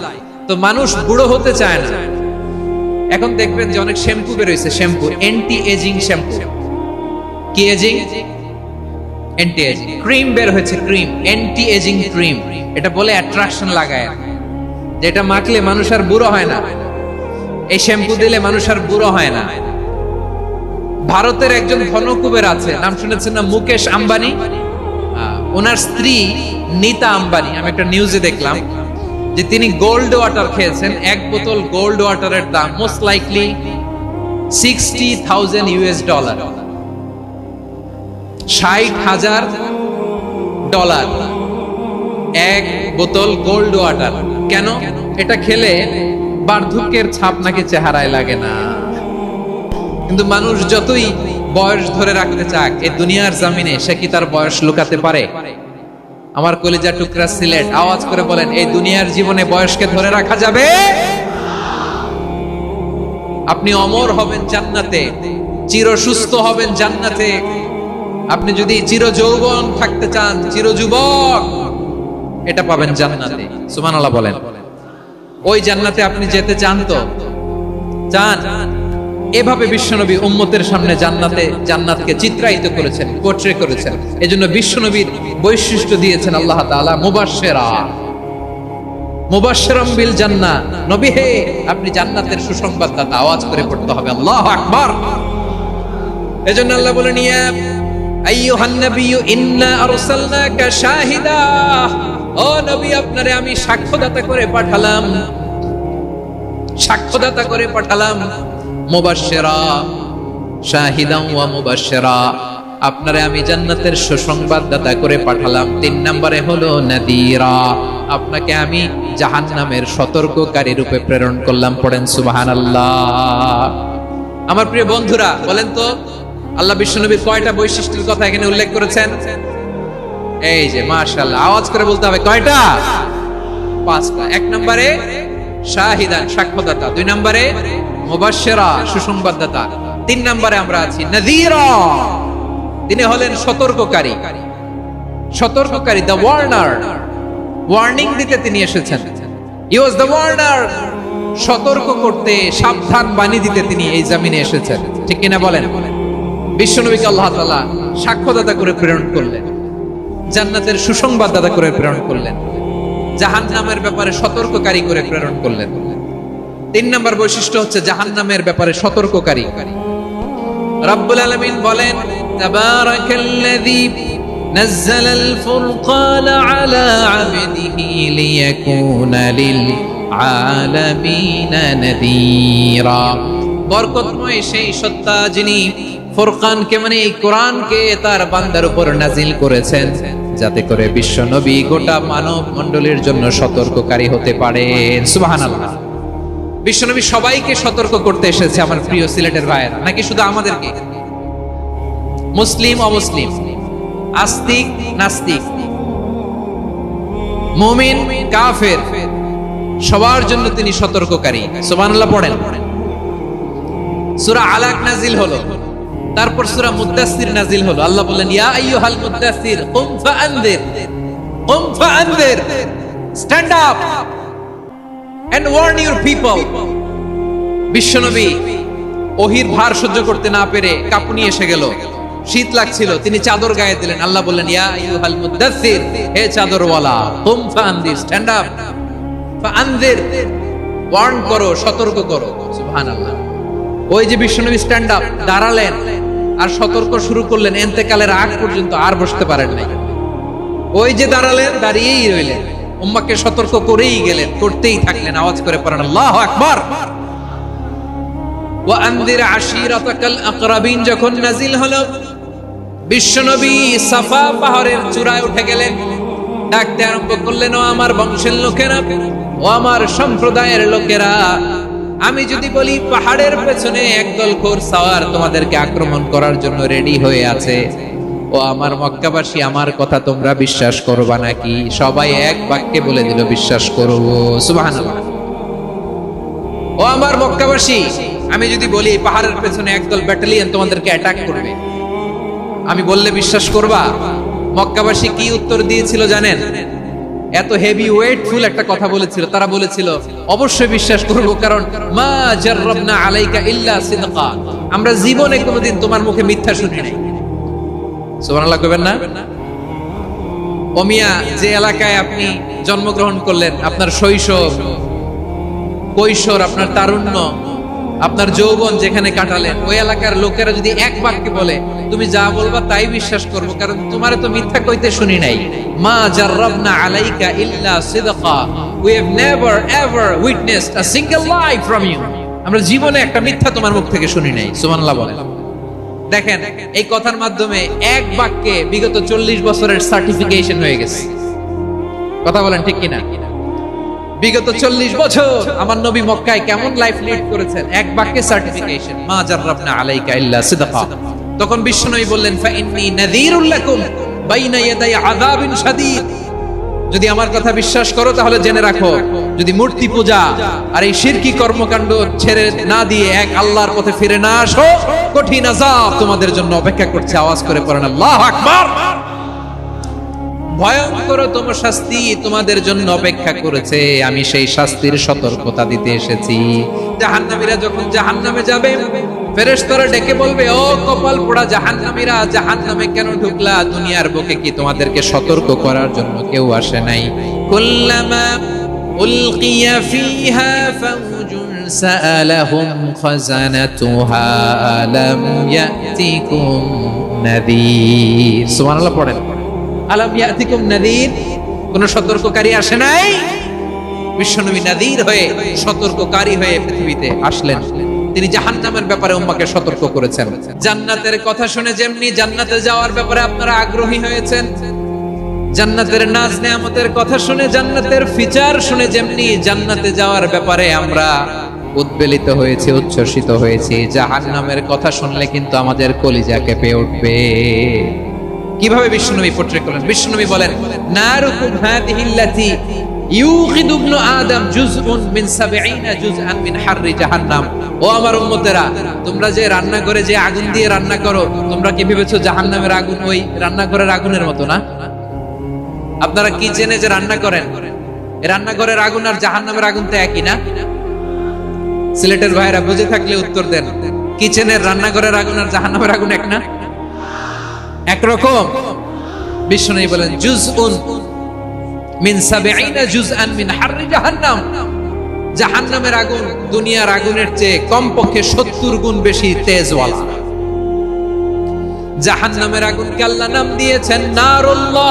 তো মানুষ বুড়ো হতে চায় না। এখন দেখবেন যে অনেক শ্যাম্পু বের হয়েছে, শ্যাম্পু, অ্যান্টি এজিং শ্যাম্পু। কি এজিং? Anti ageing. ক্রিম বের হয়েছে, ক্রিম, অ্যান্টি এজিং ক্রিম। এটা বলে অ্যাট্রাকশন লাগায়, যেটা মাখলে মানুষ আর বুড়ো হয় না। এই শ্যাম্পু দিলে মানুষ আর বুড়ো হয় না। ভারতের একজন ধনকুবের আছে, নাম শুনেছেন না? মুকেশ আম্বানি। ওনার স্ত্রী নীতা আম্বানি, আমি একটা নিউজে দেখলাম যে তিনি গোল্ড ওয়াটার খেয়েছেন। এক বোতল গোল্ড ওয়াটারের দাম মোস্ট লাইকলি $60,000। $60,000 এক বোতল গোল্ড ওয়াটার। কেন? এটা খেলে বার্ধক্যের ছাপ নাকি চেহারায় লাগে না। কিন্তু মানুষ যতই বয়স ধরে রাখতে চাক, এই দুনিয়ার জমিনে সে কি তার বয়স লুকাতে পারে? আমার কলিজা টুকরা সিলেট, আওয়াজ করে বলেন, এই দুনিয়ার জীবনে বয়সকে ধরে রাখা যাবে? আপনি অমর হবেন জান্নাতে, চির সুস্থ হবেন জান্নাতে। আপনি যদি চির যৌবন থাকতে চান, চির যুবক, এটা পাবেন জান্নাতে। সুবহানাল্লাহ বলেন। ওই জান্নাতে আপনি যেতে চান তো? চান? এভাবে বিশ্বনবী উম্মতের সামনে জান্নাতকে চিত্রায়িত করেছেন, পোর্ট্রে করেছেন। এজন্য বিশ্বনবীর বৈশিষ্ট্য দিয়েছেন আল্লাহ তাআলা মুবাশশিরাম বিল জান্নাহ। নবী হে, আপনি জান্নাতের সুসংবাদদাতা। আওয়াজ করে পড়তে হবে আল্লাহু আকবার। এজন্য আল্লাহ বলেন, ইয়া আইয়ুহান নাবিয়্যু ইন্না আরসালনাকা শাহিদা। ও নবী, আপনারে আমি সাক্ষ্যদাতা করে পাঠালাম, সাক্ষ্যদাতা করে পাঠালাম। মুবাশশিরা, শাহিদান ওয়া মুবাশশিরা, আপনারে আমি জান্নাতের সুসংবাদদাতা করে পাঠালাম। 3 নম্বরে হলো নাদিরা, আপনাকে আমি জাহান্নামের সতর্ককারী রূপে প্রেরণ করলাম। পড়েন সুবহানাল্লাহ। আমার প্রিয় বন্ধুরা, বলেন তো আল্লাহ বিশ্বনবীর কয়টা বৈশিষ্ট্যের কথা এখানে উল্লেখ করেছেন? এই যে মাশাআল্লাহ, আওয়াজ করে বলতে হবে, কয়টা? 5টা। 1 নম্বরে শাহিদান, সাক্ষ্যদাতা। 2 নম্বরে মুবাশশিরা, সুসংবাদদাতা। 3 নম্বরে আমরা আছি নাযীরা, তিনি হলেন সতর্ককারী। সতর্ককারী, দ্য ওয়ার্নার, ওয়ার্নিং দিতে তিনি এসেছেন। হি ওয়াজ দ্য ওয়ার্নার, সতর্ক করতে, সাবধান বাণী দিতে তিনি এই জমিনে এসেছেন। ঠিক কিনা বলেন? বিশ্বনবীকে আল্লাহ তাআলা সাক্ষ্যদাতা করে প্রেরণ করলেন, জান্নাতের সুসংবাদদাতা করে প্রেরণ করলেন, জাহান্নামের ব্যাপারে সতর্ককারী করে প্রেরণ করলেন। 3 নম্বর বৈশিষ্ট্য হচ্ছে জাহান্নামের ব্যাপারে সতর্ককারী। রব্বুল আলামিন বলেন, তাবারাকাল্লাযী নাযালাল ফুরকান আলা আবদিহি লিয়াকুনা লিল আলামিনা নাযীরা। বরকতময় সেই সত্তা যিনি ফুরকানকে মানে এই কোরআনকে তার বান্দার উপর নাজিল করেছেন, যাতে করে বিশ্ব নবী গোটা মানব মণ্ডলীর জন্য সতর্ককারী হতে পারেন। সুবহানাল্লাহ। বিশ্ব নবী সবাইকে সতর্ক করতে এসেছে আমার প্রিয় সিলেটের ভাইয়েরা, নাকি শুধু আমাদেরকে? মুসলিম অমুসলিম, আস্তিক নাস্তিক, মুমিন কাফের, সবার জন্য তিনি সতর্ককারী। সুবহানাল্লাহ পড়েন। সূরা আলাক নাজিল হলো, তারপর সূরা মুদ্দাসসির নাজিল হলো। আল্লাহ বললেন, ইয়া আইয়ুহাল মুদ্দাসসির কুম ফাআনযির, stand up and warn your people. বিশ্বনবী ওহীর ভার সহ্য করতে না পেরে কাঁপুনি এসে গেল, শীত লাগছিল, তিনি চাদর গায়ে দিলেন। আল্লাহ বললেন, ইয়া আইয়ুহাল মুদ্দাসসির, হে চাদরওয়ালা, কুম ফাআনযির, স্ট্যান্ড আপ, ফাআনযির, ওয়ার্ন করো, সতর্ক করো। সুবহানাল্লাহ। ওই যে বিশ্বনবী স্ট্যান্ড আপ, দাঁড়ালেন আর সতর্ক শুরু করলেন, ইন্তেকালের আগ পর্যন্ত আর বসতে পারেন নাই। ওই যে দাঁড়ালেন, দাঁড়িয়েই রইলেন, উম্মাহকে সতর্ক করেই গেলেন, করতেই থাকলেন। আওয়াজ করে পড়েন আল্লাহু আকবার। ওয়া আনযির আশীরাতাকাল আকরাবিন যখন নাজিল হলো, বিশ্বনবী সাফা পাহাড়ের চূড়ায় উঠে গেলেন, ডাকতে আরম্ভ করলেন, ও আমার বংশের লোকেরা, ও আমার সম্প্রদায়ের লোকেরা, আমি যদি বলি পাহাড়ের পেছনে একদল ঘোড়সাওয়ার তোমাদেরকে আক্রমণ করার জন্য রেডি হয়ে আছে, ও আমার মক্কাবাসী, আমার কথা তোমরা বিশ্বাস করবা নাকি? সবাই এক বাক্যে বলে দিল, বিশ্বাস করব। সুবহানাল্লাহ। ও আমার মক্কাবাসী, আমি যদি বলি পাহাড়ের পেছনে একদল ব্যাটালিয়ন তোমাদেরকে অ্যাটাক করবে, আমি বললে বিশ্বাস করবা? মক্কাবাসী কি উত্তর দিয়েছিল জানেন? এত হেভি ওয়েটফুল একটা কথা বলেছিল। তারা বলেছিল, অবশ্যই বিশ্বাস করব, কারণ মা জাররাবনা আলাইকা ইল্লা সিদকা, আমরা জীবনে কোনোদিন তোমার মুখে মিথ্যা শুনি নাই। সুবহানাল্লাহ কইবেন না? ও মিয়া, যে এলাকায় আপনি জন্মগ্রহণ করলেন, আপনার শৈশব, কৈশোর, আপনার তারুণ্য, আপনার যৌবন যেখানে কাটালেন, ওই এলাকার লোকেরা যদি এক বাক্যে বলে তুমি যা বলবা তাই বিশ্বাস করব, কারণ তোমারে তো মিথ্যা কইতে শুনি নাই। মা জাররাবনা আলাইকা ইল্লা সিদকা, we have never ever witnessed a single lie from you, আমরা জীবনে একটা মিথ্যা তোমার মুখ থেকে শুনি নাই। সুবহানাল্লাহ বলেন। দেখেন, এই কথার মাধ্যমে এক বাক্যে বিগত 40 বছরের সার্টিফিকেশন হয়ে গেছে। কথা বলেন ঠিক কিনা? বিগত 40 বছর আমার নবী মক্কায় কেমন লাইফ লিড করেছেন, এক বাক্যে সার্টিফিকেশন, মা জাররাবনা আলাইকা ইল্লা সিদকা। তখন বিশ্বনবী বললেন, ফা ইন্নী নাযীরুল লাকুম বাইনা ইয়াদাই আযাবিন শাদীদ, যদি আমার কথা বিশ্বাস করো তাহলে জেনে রাখো, যদি মূর্তি পূজা আর এই শিরকি কর্মকাণ্ড ছেড়ে না দিয়ে এক আল্লাহর পথে ফিরে না আসো, কঠিন আযাব তোমাদের জন্য অপেক্ষা করছে। আওয়াজ করে পড়েন আল্লাহু আকবার। ভয়ঙ্কর তোমার শাস্তি তোমাদের জন্য অপেক্ষা করেছে, আমি সেই শাস্তির সতর্কতা দিতে এসেছি। জাহান্নামীরা যখন জাহান্নামে যাবে, ফেরেশতারা ডেকে বলবে, ও কপাল পোড়া জাহান্নামীরা, জাহান্নামে কেন ঢুকলা? দুনিয়ার বুকে কি তোমাদেরকে সতর্ক করার জন্য কেউ আসে নাই? কুল্লামা উলকিয়া ফিহা ফাউজুন সাআলাহুম খাযানাতুহা আলাম ইয়াতিকুম নাযীর। সুবহানাল্লাহ পড়েন। আলাম ইয়াতিকুম নাযীর, কোন সতর্ককারী আসে নাই? বিশ্বনবী নাযীর হয়ে, সতর্ককারী হয়ে পৃথিবীতে আসলেন। তিনি জাহান্নামের ব্যাপারে উম্মাহকে সতর্ক করেছেন। জান্নাতের কথা শুনে যেমনি জান্নাতে যাওয়ার ব্যাপারে আপনারা আগ্রহী হয়েছেন, জান্নাতের নাজ নেয়ামতের কথা শুনে, জান্নাতের ফিচার শুনে যেমনি জান্নাতে যাওয়ার ব্যাপারে আমরা উদ্বেলিত হয়েছি, উচ্ছ্বসিত হয়েছি, জাহান্নামের কথা শুনলে কিন্তু আমাদের কলিজা কেঁপে উঠবে। কিভাবে বিশ্বনবী পোট্রে করলেন? বিশ্বনবী বলেন, নারুকুম হাদিহিল্লাতি ইউকিদু ইবনু আদম জুজউন মিন 70 জুজআন মিন হাররি জাহান্নাম। ও আমার উম্মতেরা, তোমরা যে রান্নাঘরে যে আগুন দিয়ে রান্না করো, তোমরা কি ভেবেছো জাহান্নামের আগুন ওই রান্নাঘরের আগুনের মতো না? আপনারা কিচেনে যে রান্না করেন, এই রান্নাঘরের আগুন আর জাহান্নামের আগুন তো একই না? সিলেটের ভাইরা বুঝে থাকলে উত্তর দেন, কিচেনের রান্নাঘরের আগুন আর জাহান্নামের আগুন এক না? একরকম। বিশ্বনবী বলেন, জুজউন মিন 70 জুজআন মিন হাররি জাহান্নাম, জাহান্নামের আগুন দুনিয়ার আগুনের চেয়ে কমপক্ষে 70 গুণ বেশি তেজওয়ালা। জাহান্নামের আগুনকে আল্লাহ নাম দিয়েছেন নারুল্লাহ।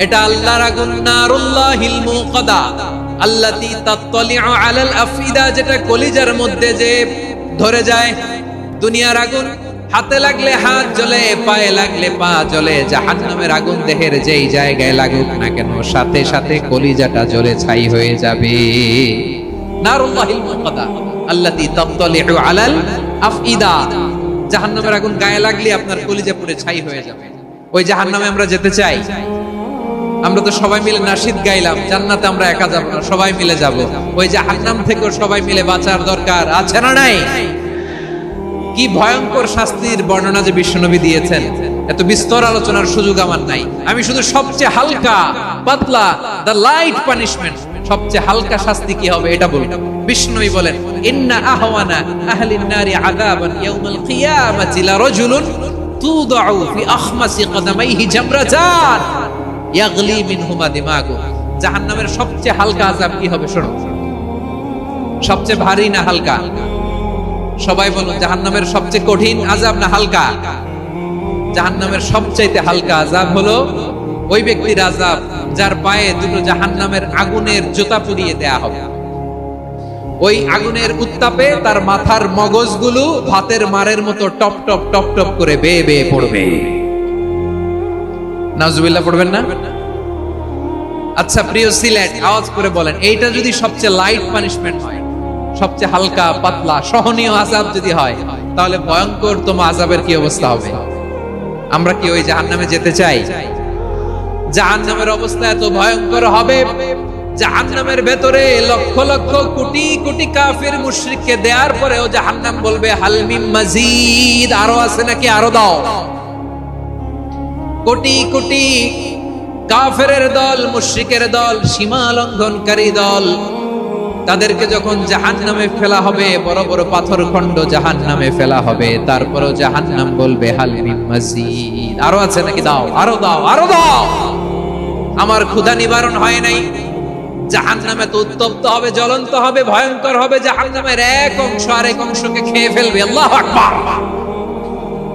এটা আল্লাহর আগুন, নারুল্লাহিল মুকাদা আল্লাতী তাত্তালিউ আলাল আফিদা, যেটা কলিজার মধ্যে যে ধরে যায়। দুনিয়ার আগুন হাতে লাগলে হাত জ্বলে, পায়ে লাগলে পা জ্বলে। জাহান্নামের আগুন দেহের যেই জায়গায় লাগুক না কেন, সাথে সাথে কলিজাটা জ্বলে ছাই হয়ে যাবে। নারুল্লাহিল মুকাদা আল্লাতী তাত্তালিউ আলাল আফিদা, জাহান্নামের আগুন গায়ে লাগলে আপনার কলিজা পুড়ে ছাই হয়ে যাবে। ওই জাহান্নামে আমরা যেতে চাই? আমরা তো সবাই মিলে নাশিদ গাইলাম, জান্নাতে আমরা একা যাব না, সবাই মিলে যাব। ওই জাহান্নাম থেকেও সবাই মিলে বাঁচার দরকার আছে না নাই? কি ভয়ঙ্কর শাস্তির বর্ণনা যে বিশ্বনবী দিয়েছেন, এত বিস্তর আলোচনার সুযোগ আমার নাই। আমি শুধু সবচেয়ে হালকা পাতলা, দ্য লাইট পানিশমেন্ট, সবচেয়ে হালকা শাস্তি কি হবে এটা বলবো। বিশ্বনবী বলেন, ইন্না আহওয়ানা আহলিন নারি আযাবান ইয়াউমাল কিয়ামাতি লারাজুলুন তুদাউ ফি আখমাসি কদামাইহি জামরাতান ইয়াগলি মিনহুমা দিমাগু। জাহান্নামের সবচেয়ে হালকা আযাব কি হবে শোনো। সবচেয়ে ভারী না হালকা? সবাই বলুন, জাহান্নামের সবচেয়ে কঠিন আযাব না হালকা? জাহান্নামের সবচাইতে হালকা আযাব হলো ওই ব্যক্তির আযাব যার পায়ে দুটো জাহান্নামের আগুনের জুতা পুড়িয়ে দেয়া হবে। ওই আগুনের উত্তাপে তার মাথার মগজগুলো ভাতের মারের মতো টপ টপ টপ টপ করে বেয়ে বেয়ে পড়বে। নাউজুবিল্লাহ পড়বেন না? আচ্ছা প্রিয় সিলেট, আওয়াজ করে বলেন, এইটা যদি সবচেয়ে লাইট পানিশমেন্ট হয়, সবচেয়ে হালকা পাতলা সহনীয় আযাব যদি হয়, তাহলে ভয়ঙ্করতম আযাবের কি অবস্থা হবে? আমরা কি ওই জাহান্নামে যেতে চাই? জাহান্নামের অবস্থা এত ভয়ঙ্কর হবে, জাহান্নামের ভেতরে লক্ষ লক্ষ কোটি কোটি কাফির মুশরিককে দেওয়ার পরেও জাহান্নাম বলবে হাল মিন মাজিদ, আরো আছে নাকি, আরো দাও। কোটি কোটি কাফেরের দল, মুশরিকের দল, সীমা লঙ্ঘনকারী দল, তাদেরকে যখন জাহান্নামে ফেলা হবে, বড় বড় পাথর খণ্ড জাহান্নামে ফেলা হবে, তারপরও জাহান্নাম বলবে হাল মিন মাজিদ, আরো আছে নাকি, দাও, আরো দাও, আরো দাও। আমার ক্ষুধা নিবারণ হয় নাই। জাহান্নামে তো উত্তপ্ত হবে, জ্বলন্ত হবে, ভয়ঙ্কর হবে। জাহান্নামের এক অংশ আরেক অংশকে খেয়ে ফেলবে। আল্লাহু আকবার।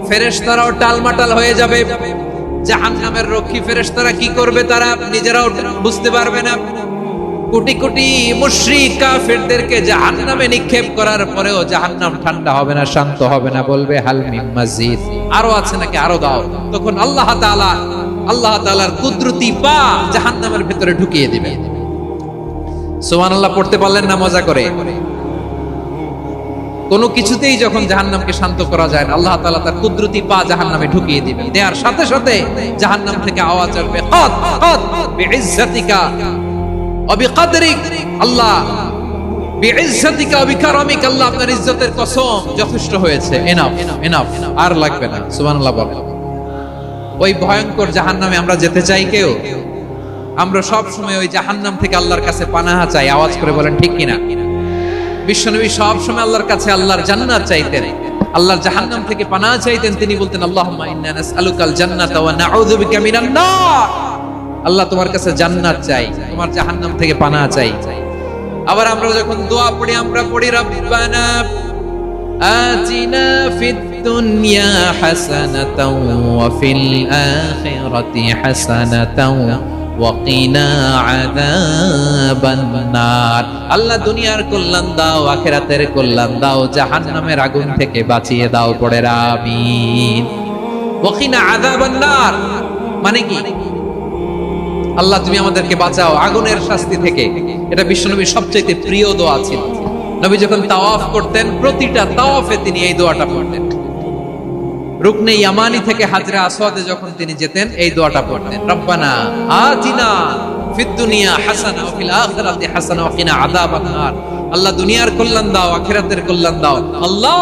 ফেরেশতারাও টালমাটাল হয়ে যাবে। জাহান্নামের রক্ষী ফেরেশতারা কি করবে তারা নিজেরাও বুঝতে পারবে না। কোটি কোটি মুশরিক কাফেরদেরকে জাহান্নামে নিক্ষেপ করার পরেও জাহান্নাম ঠান্ডা হবে না, শান্ত হবে না, বলবে হাল মিন মাজিদ, আরো আছে নাকি, আরো দাও। তখন আল্লাহ তাআলার কুদরতি পা জাহান্নামের ভিতরে ঢুকিয়ে দিবে। সুবহানাল্লাহ পড়তে পারলেন না মজা করে? কোনো কিছুতেই যখন জাহান্নামকে শান্ত করা যায় না, আল্লাহ তাআলা তার কুদরতি পা জাহান্নামে ঢুকিয়ে দিবেন। দেওয়ার সাথে সাথে জাহান্নাম থেকে আওয়াজ আসবে, কদ কদ বিইজ্জাতিকা ওয়া বিকদরিক, আল্লাহ বিইজ্জাতিকা ওয়া বিকারামিকা, আল্লাহ আপনার ইজ্জতের কসম, যথেষ্ট হয়েছে, এনাফ এনাফ, আর লাগবে না। সুবহানাল্লাহ বলেন। ওই ভয়ঙ্কর জাহান্নামে আমরা যেতে চাই কেউ? আমরা সব সময় ওই জাহান্নাম থেকে আল্লাহর কাছে পানাহা চাই। আওয়াজ করে বলেন ঠিক কিনা? বিশ্বনবী সব সময় আল্লাহর কাছে আল্লাহর জান্নাত চাইতেন, আল্লাহর জাহান্নাম থেকে পানাহা চাইতেন। তিনি বলতেন, আল্লাহুম্মা ইন্না নাসআলুকাল জান্নাতা ওয়া নাউযু বিকা মিনান নার। আল্লাহ তোমার কাছে জান্নাত চাই, তোমার জাহান্নাম থেকে পানাহা চাই। আবার আমরা যখন দোয়া পড়ি, আমরা পড়ি রব্বানা আতিনা ফিদ দুনিয়া হাসানাতাও ওয়া ফিল আখিরাতি হাসানাতাও ওয়া কিনা আযাবান নার। আল্লাহ দুনিয়ার কল্যাণ দাও, আখিরাতের কল্যাণ দাও, জাহান্নামের আগুন থেকে বাঁচিয়ে দাও, পড়ে আমিন। ওয়া কিনা আযাবান নার মানে কি? আল্লাহ তুমি আমাদেরকে বাঁচাও আগুনের শাস্তি থেকে। এটা বিশ্বনবীর সবচেয়ে প্রিয় দোয়া ছিল। নবী যখন তাওয়াফ করতেন, প্রতিটা তাওয়াফে তিনি এই দোয়াটা পড়তেন। রুকনে ইয়ামানি থেকে হাজরা আসওয়াদে যখন তিনি যেতেন, এই দোয়াটা পড়তেন, রব্বানা আতিনা ফিদ দুনিয়া হাসানা ওয়া ফিল আখিরাতি হাসানা ওয়া কিনা আযাবান নার। আল্লাহ দুনিয়ার কল্যাণ দাও, আখিরাতের কল্যাণ দাও। আল্লাহ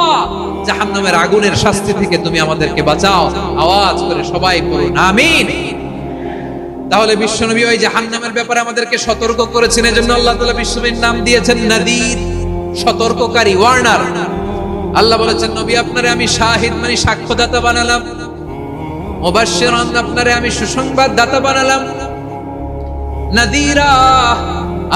জাহান্নামের আগুনের শাস্তি থেকে তুমি আমাদেরকে বাঁচাও। আওয়াজ করে সবাই পড়ুন আমিন। তাহলে বিশ্বনবী ওই জাহান্নামের ব্যাপারে আমাদেরকে সতর্ক করেছেন। এজন্য আল্লাহ তাআলা বিশ্বনবীর নাম দিয়েছেন নাযীর, সতর্ককারী, ওয়ার্নার। আল্লাহ বলেছেন, নবী আপনারে আমি শাহিদ মানে সাক্ষ্যদাতা বানালাম, মুবাশশিরান আপনারে আমি সুসংবাদ দাতা বানালাম, নাযীরা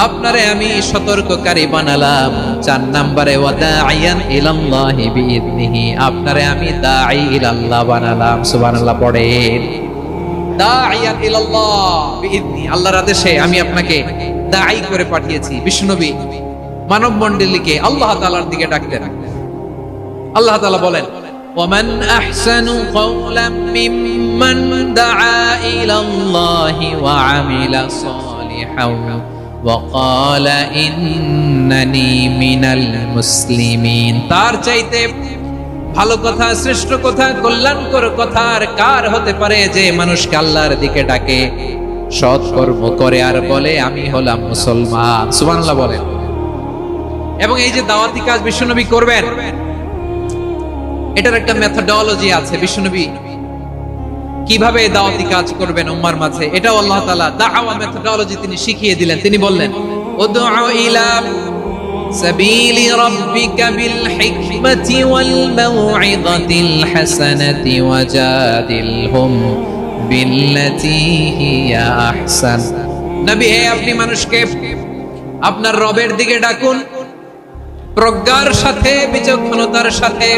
আপনারে আমি সতর্ককারী বানালাম। 4 নম্বরে ওয়াদাইয়ান ইলাল্লাহি বিইذনিহি, আপনারে আমি দাঈ ইলাল্লাহ বানালাম। সুবহানাল্লাহ পড়েন। দাঈয়ান ইলাল্লাহ বিইذনি, আল্লাহর আদেশে আমি আপনাকে দাঈ করে পাঠিয়েছি। বিশ্বনবী মানব মণ্ডলীকে আল্লাহ তাআলার দিকে ডাকতেন। আল্লাহ তাআলা বলেন, ওয়ামান আহসানু কওলাম মিম্মান দাআ ইলাল্লাহি ওয়া আমিলা সালিহান وقال إنني من المسلمين, তার চাইতে ভালো কথা, শ্রেষ্ঠ কথা, কল্যাণকর কথা আর কার হতে পারে যে মানুষকে আল্লাহর দিকে ডাকে, সৎ কর্ম করে আর বলে আমি হলাম মুসলমান। সুবহানাল্লাহ বলেন। এবং এই যে দাওয়াতি কাজ বিশ্বনবী করবেন, এটার একটা মেথডোলজি আছে। বিশ্বনবী কিভাবে দাওয়াতি কাজ করবেন উম্মার মাঝে, এটাও আল্লাহ তাআলা দাওয়া মেথডোলজি তিনি শিখিয়ে দিলেন। তিনি বললেন, উদউ ইলা সাবিলি রাব্বিকা বিল হিকমাতি ওয়াল মাউইযাতিল হাসানাতি ওয়াজাদিলহুম বিল্লাতী হিয়া আহসান। নবী, হে আপনি মানুষকে আপনার রবের দিকে ডাকুন, প্রজ্ঞার সাথে, বিচক্ষণতার সাথে,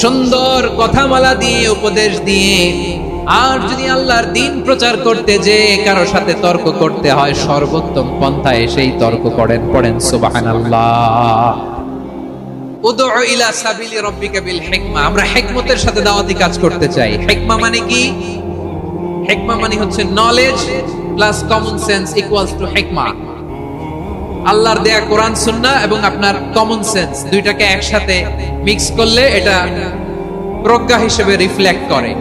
সুন্দর কথামালা দিয়ে, উপদেশ দিয়ে। আর যদি আল্লাহর দ্বীন প্রচার করতে যে কারো সাথে তর্ক করতে হয়, সর্বোত্তম পন্থায় সেই তর্ক করেন। পড়েন সুবহানাল্লাহ। উদউ ইলা সাবিলি রাব্বিকা বিল হিকমা, আমরা হিকমতের সাথে দাওয়াতি কাজ করতে চাই। হিকমা মানে কি? হিকমা মানে হচ্ছে knowledge plus common sense equals to হিকমা। আল্লাহর দেয়া কোরআন সুন্নাহ এবং আপনার কমন সেন্স দুইটাকে একসাথে মিক্স করলে এটা প্রজ্ঞা হিসেবে রিফ্লেক্ট করে।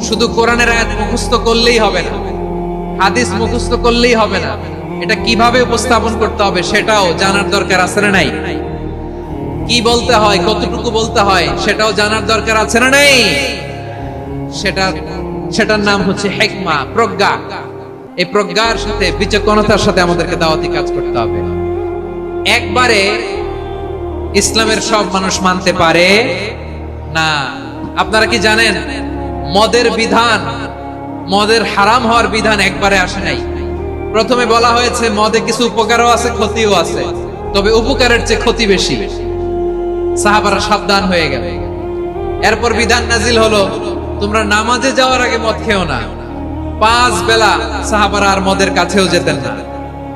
শুধু কোরআনের আয়াত মুখস্থ করলেই হবে না, হাদিস মুখস্থ করলেই হবে না, এটা কিভাবে উপস্থাপন করতে হবে সেটাও জানার দরকার আছে না নাই? কি বলতে হয়, কতটুকু বলতে হয় সেটাও জানার দরকার আছে না নাই? সেটার নাম হচ্ছে হিকমা, প্রজ্ঞা। এই প্রজ্ঞার সাথে, বিচক্ষণতার সাথে আমাদেরকে দাওয়াতি কাজ করতে হবে। একবারে ইসলামের সব মানুষ মানতে পারে না। আপনারা কি জানেন মদের বিধান, মদের হারাম হওয়ার বিধান একবারে আসে নাই। প্রথমে বলা হয়েছে মদে কিছু উপকারও আছে, ক্ষতিও আছে, তবে উপকারের চেয়ে ক্ষতি বেশি। সাহাবারা সাবধান হয়ে গেল। এরপর বিধান নাজিল হলো, তোমরা নামাজে যাওয়ার আগে মদ খেও না। 5 বেলা সাহাবারা আর মদের কাছেও যেতেন না,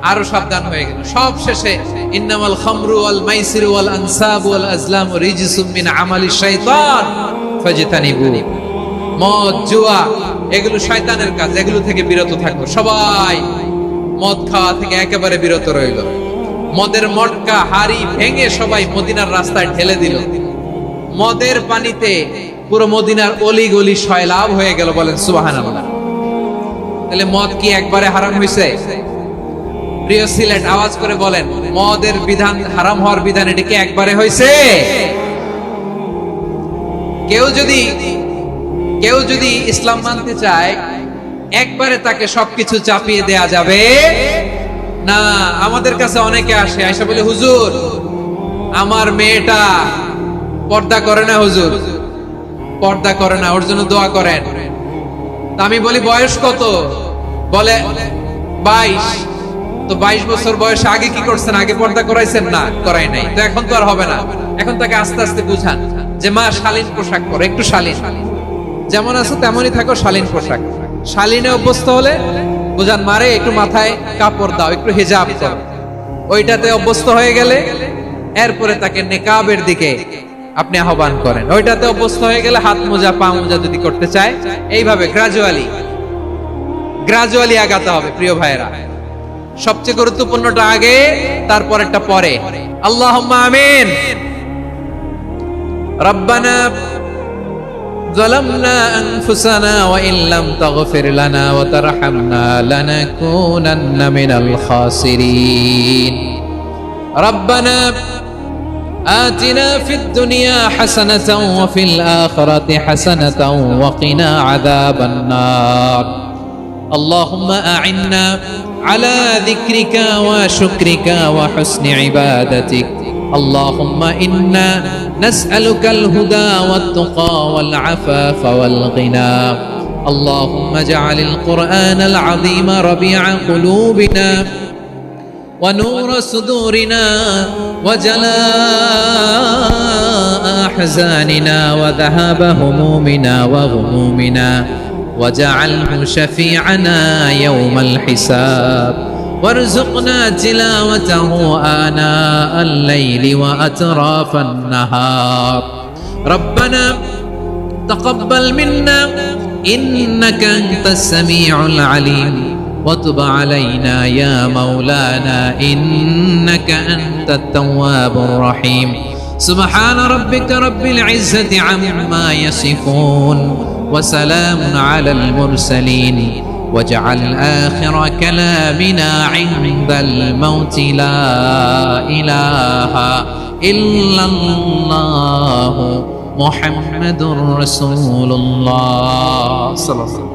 আরো সাবধান হয়ে গেল। সব শেষে ইন্নামাল খামরু ওয়াল মাইসিরু ওয়াল আনসাবু ওয়াল আজলামু রিজসুম মিন আমালিশ শাইতান ফাজতানিবু, মদ, জুয়া এগুলো শয়তানের কাজ, এগুলো থেকে বিরত থাকো। সবাই মদ খাওয়া থেকে একেবারে বিরত রইল। মদের মটকা, হাড়ি ভেঙে সবাই মদিনার রাস্তায় ঢেলে দিল। মদের পানিতে পুরো মদিনার অলি গলি সয়লাভ হয়ে গেল। বলেন সুবহানাল্লাহ। তাহলে মদ কি একবারে হারাম হয়েছে? প্রিয় সিলেট, আওয়াজ করে বলেন, মদের বিধান, হারাম হওয়ার বিধান এটা কি একবারে হয়েছে? কেউ যদি ইসলাম মানতে চায়, একবারে তাকে সবকিছু চাপিয়ে দেয়া যাবে না। আমাদের কাছে অনেকে আসে, আয়সা বলে, হুজুর আমার মেয়েটা পর্দা করে না, হুজুর পর্দা করে না, ওর জন্য দোয়া করেন। আমি বলি বয়স কত? বলে 22। তো 22 বছর বয়সে আগে কি করছেন? আগে পর্দা করাইছেন না? করাই নাই। তো এখন তো আর হবে না। এখন তাকে আস্তে আস্তে বুঝান যে মা শালীন পোশাক পরো, একটু শালীন, যেমন আছো তেমনই থাকো, শালীন পোশাক। শালীনে অভ্যস্ত হলে বুঝান, মারে একটু মাথায় কাপড় দাও, একটু হিজাব করো। ওইটাতে অভ্যস্ত হয়ে গেলে এরপরে তাকে নেকাবের দিকে আপনি আহ্বান করেন। ওইটাতে অভ্যস্ত হয়ে গেলে হাত মোজা, পা মোজা যদি করতে চায়, এইভাবে গ্রাজুয়ালি আগাতে হবে। প্রিয় ভাইয়েরা, সবচেয়ে গুরুত্বপূর্ণটা আগে, তারপরেরটা পরে। আল্লাহুম্মা আমিন। রব্বানা যালামনা আনফুসানা ওয়া ইন লাম তাগফির লানা ওয়া তারহামনা লানাকুনান্না মিনাল খাসিরিন। রব্বানা آتنا في الدنيا حسنة وفي الآخرة حسنة وقنا عذاب النار. اللهم أعنا على ذكرك وشكرك وحسن عبادتك. اللهم إنا نسألك الهدى والتقى والعفاف والغنى اللهم اجعل القرآن العظيم ربيع قلوبنا ونور صدورنا وجلاء أحزاننا وذهاب همومنا وغمومنا واجعله شفيعنا يوم الحساب وارزقنا تلاوته آناء الليل وأطراف النهار ربنا تقبل منا إنك أنت السميع العليم وتب علينا يا مولانا إنك أنت التواب الرحيم سبحان ربك رب العزة عما يصفون وسلام على المرسلين واجعل آخر كلامنا عند الموت لا إله إلا الله محمد رسول الله صلى الله عليه وسلم